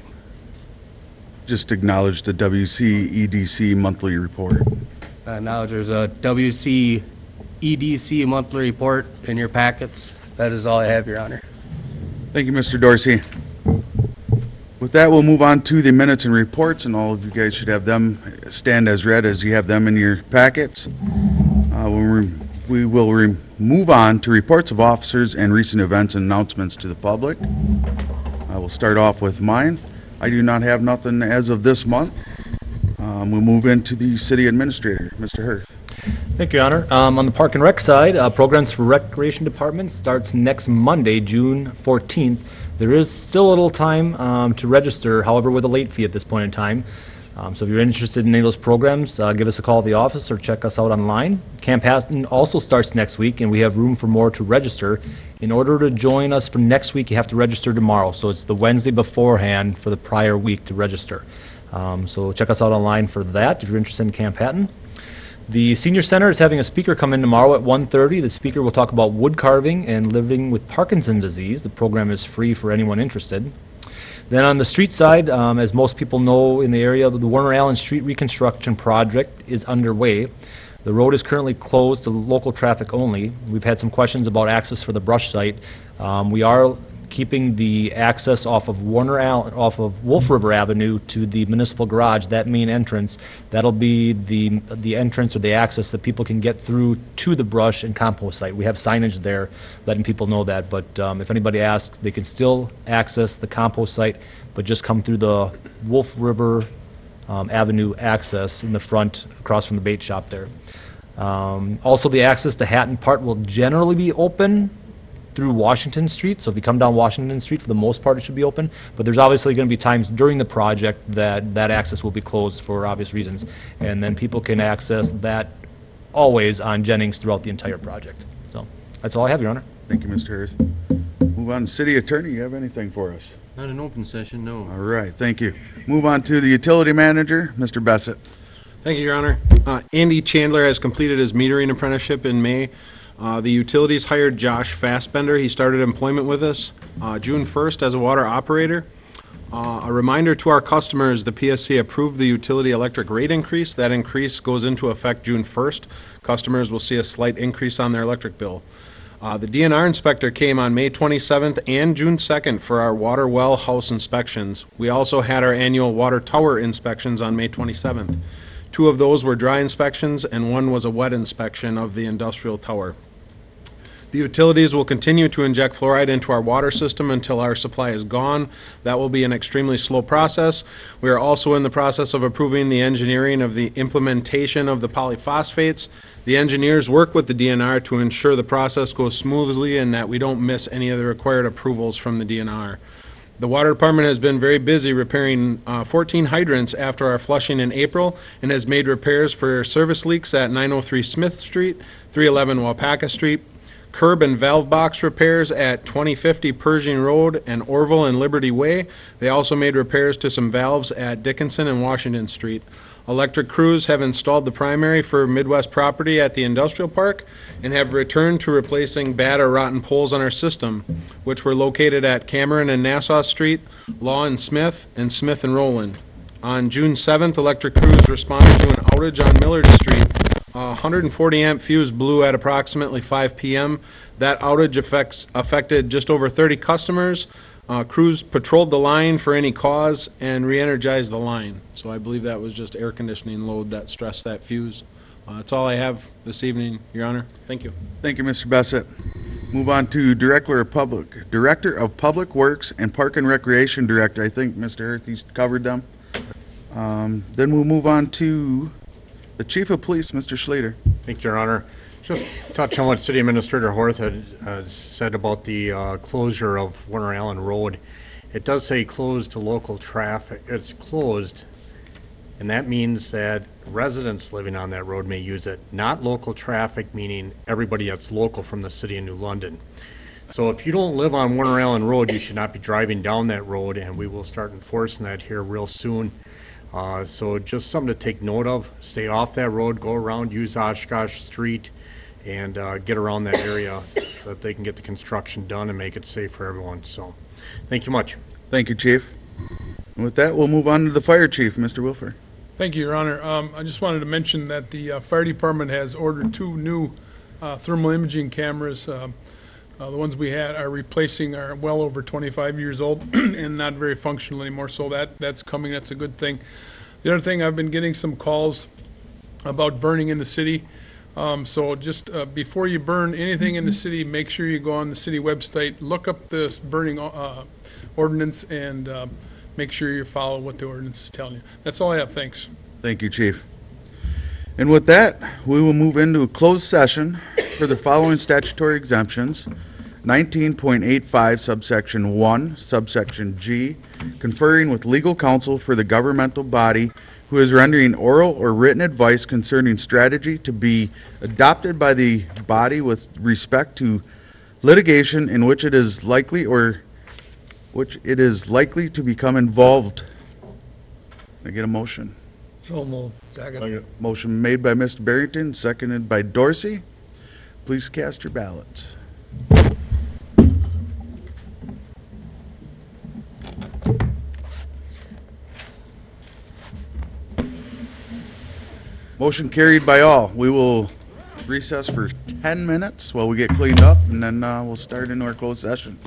Just acknowledge the WCEDC monthly report. Now there's a WCEDC monthly report in your packets. That is all I have, Your Honor. Thank you, Mr. Dorsey. With that, we'll move on to the minutes and reports, and all of you guys should have them stand as read as you have them in your packets. We will move on to reports of officers and recent events and announcements to the public. I will start off with mine. I do not have nothing as of this month. We'll move into the city administrator, Mr. Hurth. Thank you, Your Honor. On the Park and Rec side, programs for Recreation Department starts next Monday, June 14th. There is still a little time to register, however, with a late fee at this point in time. So if you're interested in any of those programs, give us a call at the office or check us out online. Camp Hatton also starts next week, and we have room for more to register. In order to join us for next week, you have to register tomorrow. So it's the Wednesday beforehand for the prior week to register. So check us out online for that if you're interested in Camp Hatton. The Senior Center is having a speaker come in tomorrow at 1:30. The speaker will talk about wood carving and living with Parkinson's disease. The program is free for anyone interested. Then on the street side, as most people know in the area, the Warner Allen Street Reconstruction project is underway. The road is currently closed to local traffic only. We've had some questions about access for the brush site. We are keeping the access off of Wolf River Avenue to the municipal garage, that main entrance. That'll be the entrance or the access that people can get through to the brush and compost site. We have signage there letting people know that, but if anybody asks, they can still access the compost site, but just come through the Wolf River Avenue access in the front across from the bait shop there. Also, the access to Hatton Park will generally be open through Washington Street. So if you come down Washington Street, for the most part, it should be open. But there's obviously going to be times during the project that that access will be closed for obvious reasons. And then people can access that always on Jennings throughout the entire project. So that's all I have, Your Honor. Thank you, Mr. Hirth. Move on to City Attorney. You have anything for us? Not an open session, no. All right, thank you. Move on to the Utility Manager, Mr. Bessett. Thank you, Your Honor. Andy Chandler has completed his metering apprenticeship in May. The utilities hired Josh Fassbender. He started employment with us June 1st as a water operator. A reminder to our customers, the PSC approved the utility electric rate increase. That increase goes into effect June 1st. Customers will see a slight increase on their electric bill. The DNR inspector came on May 27th and June 2nd for our water well house inspections. We also had our annual water tower inspections on May 27th. 2 of those were dry inspections and 1 was a wet inspection of the industrial tower. The utilities will continue to inject fluoride into our water system until our supply is gone. That will be an extremely slow process. We are also in the process of approving the engineering of the implementation of the polyphosphates. The engineers work with the DNR to ensure the process goes smoothly and that we don't miss any of the required approvals from the DNR. The Water Department has been very busy repairing 14 hydrants after our flushing in April and has made repairs for service leaks at 903 Smith Street, 311 Wapaka Street, curb and valve box repairs at 2050 Pershing Road and Orville and Liberty Way. They also made repairs to some valves at Dickinson and Washington Street. Electric crews have installed the primary for Midwest property at the industrial park and have returned to replacing bad or rotten poles on our system, which were located at Cameron and Nassau Street, Law and Smith and Rowland. On June 7th, electric crews responded to an outage on Millard Street. A 140 amp fuse blew at approximately 5 p.m. That outage affected just over 30 customers. Crews patrolled the line for any cause and re-energized the line. So I believe that was just air conditioning load that stressed that fuse. That's all I have this evening, Your Honor. Thank you. Thank you, Mr. Bessett. Move on to Director of Public Works and Park and Recreation Director. I think Mr. Hirth, he's covered them. Then we'll move on to the Chief of Police, Mr. Schlater. Thank you, Your Honor. Just touch on what City Administrator Horth had said about the closure of Warner Allen Road. It does say closed to local traffic. It's closed, and that means that residents living on that road may use it, not local traffic, meaning everybody that's local from the city of New London. So if you don't live on Warner Allen Road, you should not be driving down that road, and we will start enforcing that here real soon. So just something to take note of. Stay off that road, go around, use Oshkosh Street, and get around that area so that they can get the construction done and make it safe for everyone. So, thank you much. Thank you, Chief. And with that, we'll move on to the Fire Chief, Mr. Wilfer. Thank you, Your Honor. I just wanted to mention that the Fire Department has ordered 2 new thermal imaging cameras. The ones we had are replacing are well over 25 years old and not very functional anymore, so that's coming. That's a good thing. The other thing, I've been getting some calls about burning in the city. So just before you burn anything in the city, make sure you go on the city website, look up this burning ordinance, and make sure you follow what the ordinance is telling you. That's all I have. Thanks. Thank you, Chief. And with that, we will move into a closed session for the following statutory exemptions. 19.85 subsection 1, subsection G, conferring with legal counsel for the governmental body who is rendering oral or written advice concerning strategy to be adopted by the body with respect to litigation in which it is likely to become involved. Can I get a motion? So moved. Second. Motion made by Mr. Barrington, seconded by Dorsey. Please cast your ballots. Motion carried by all. We will recess for 10 minutes while we get cleaned up, and then we'll start into our closed session.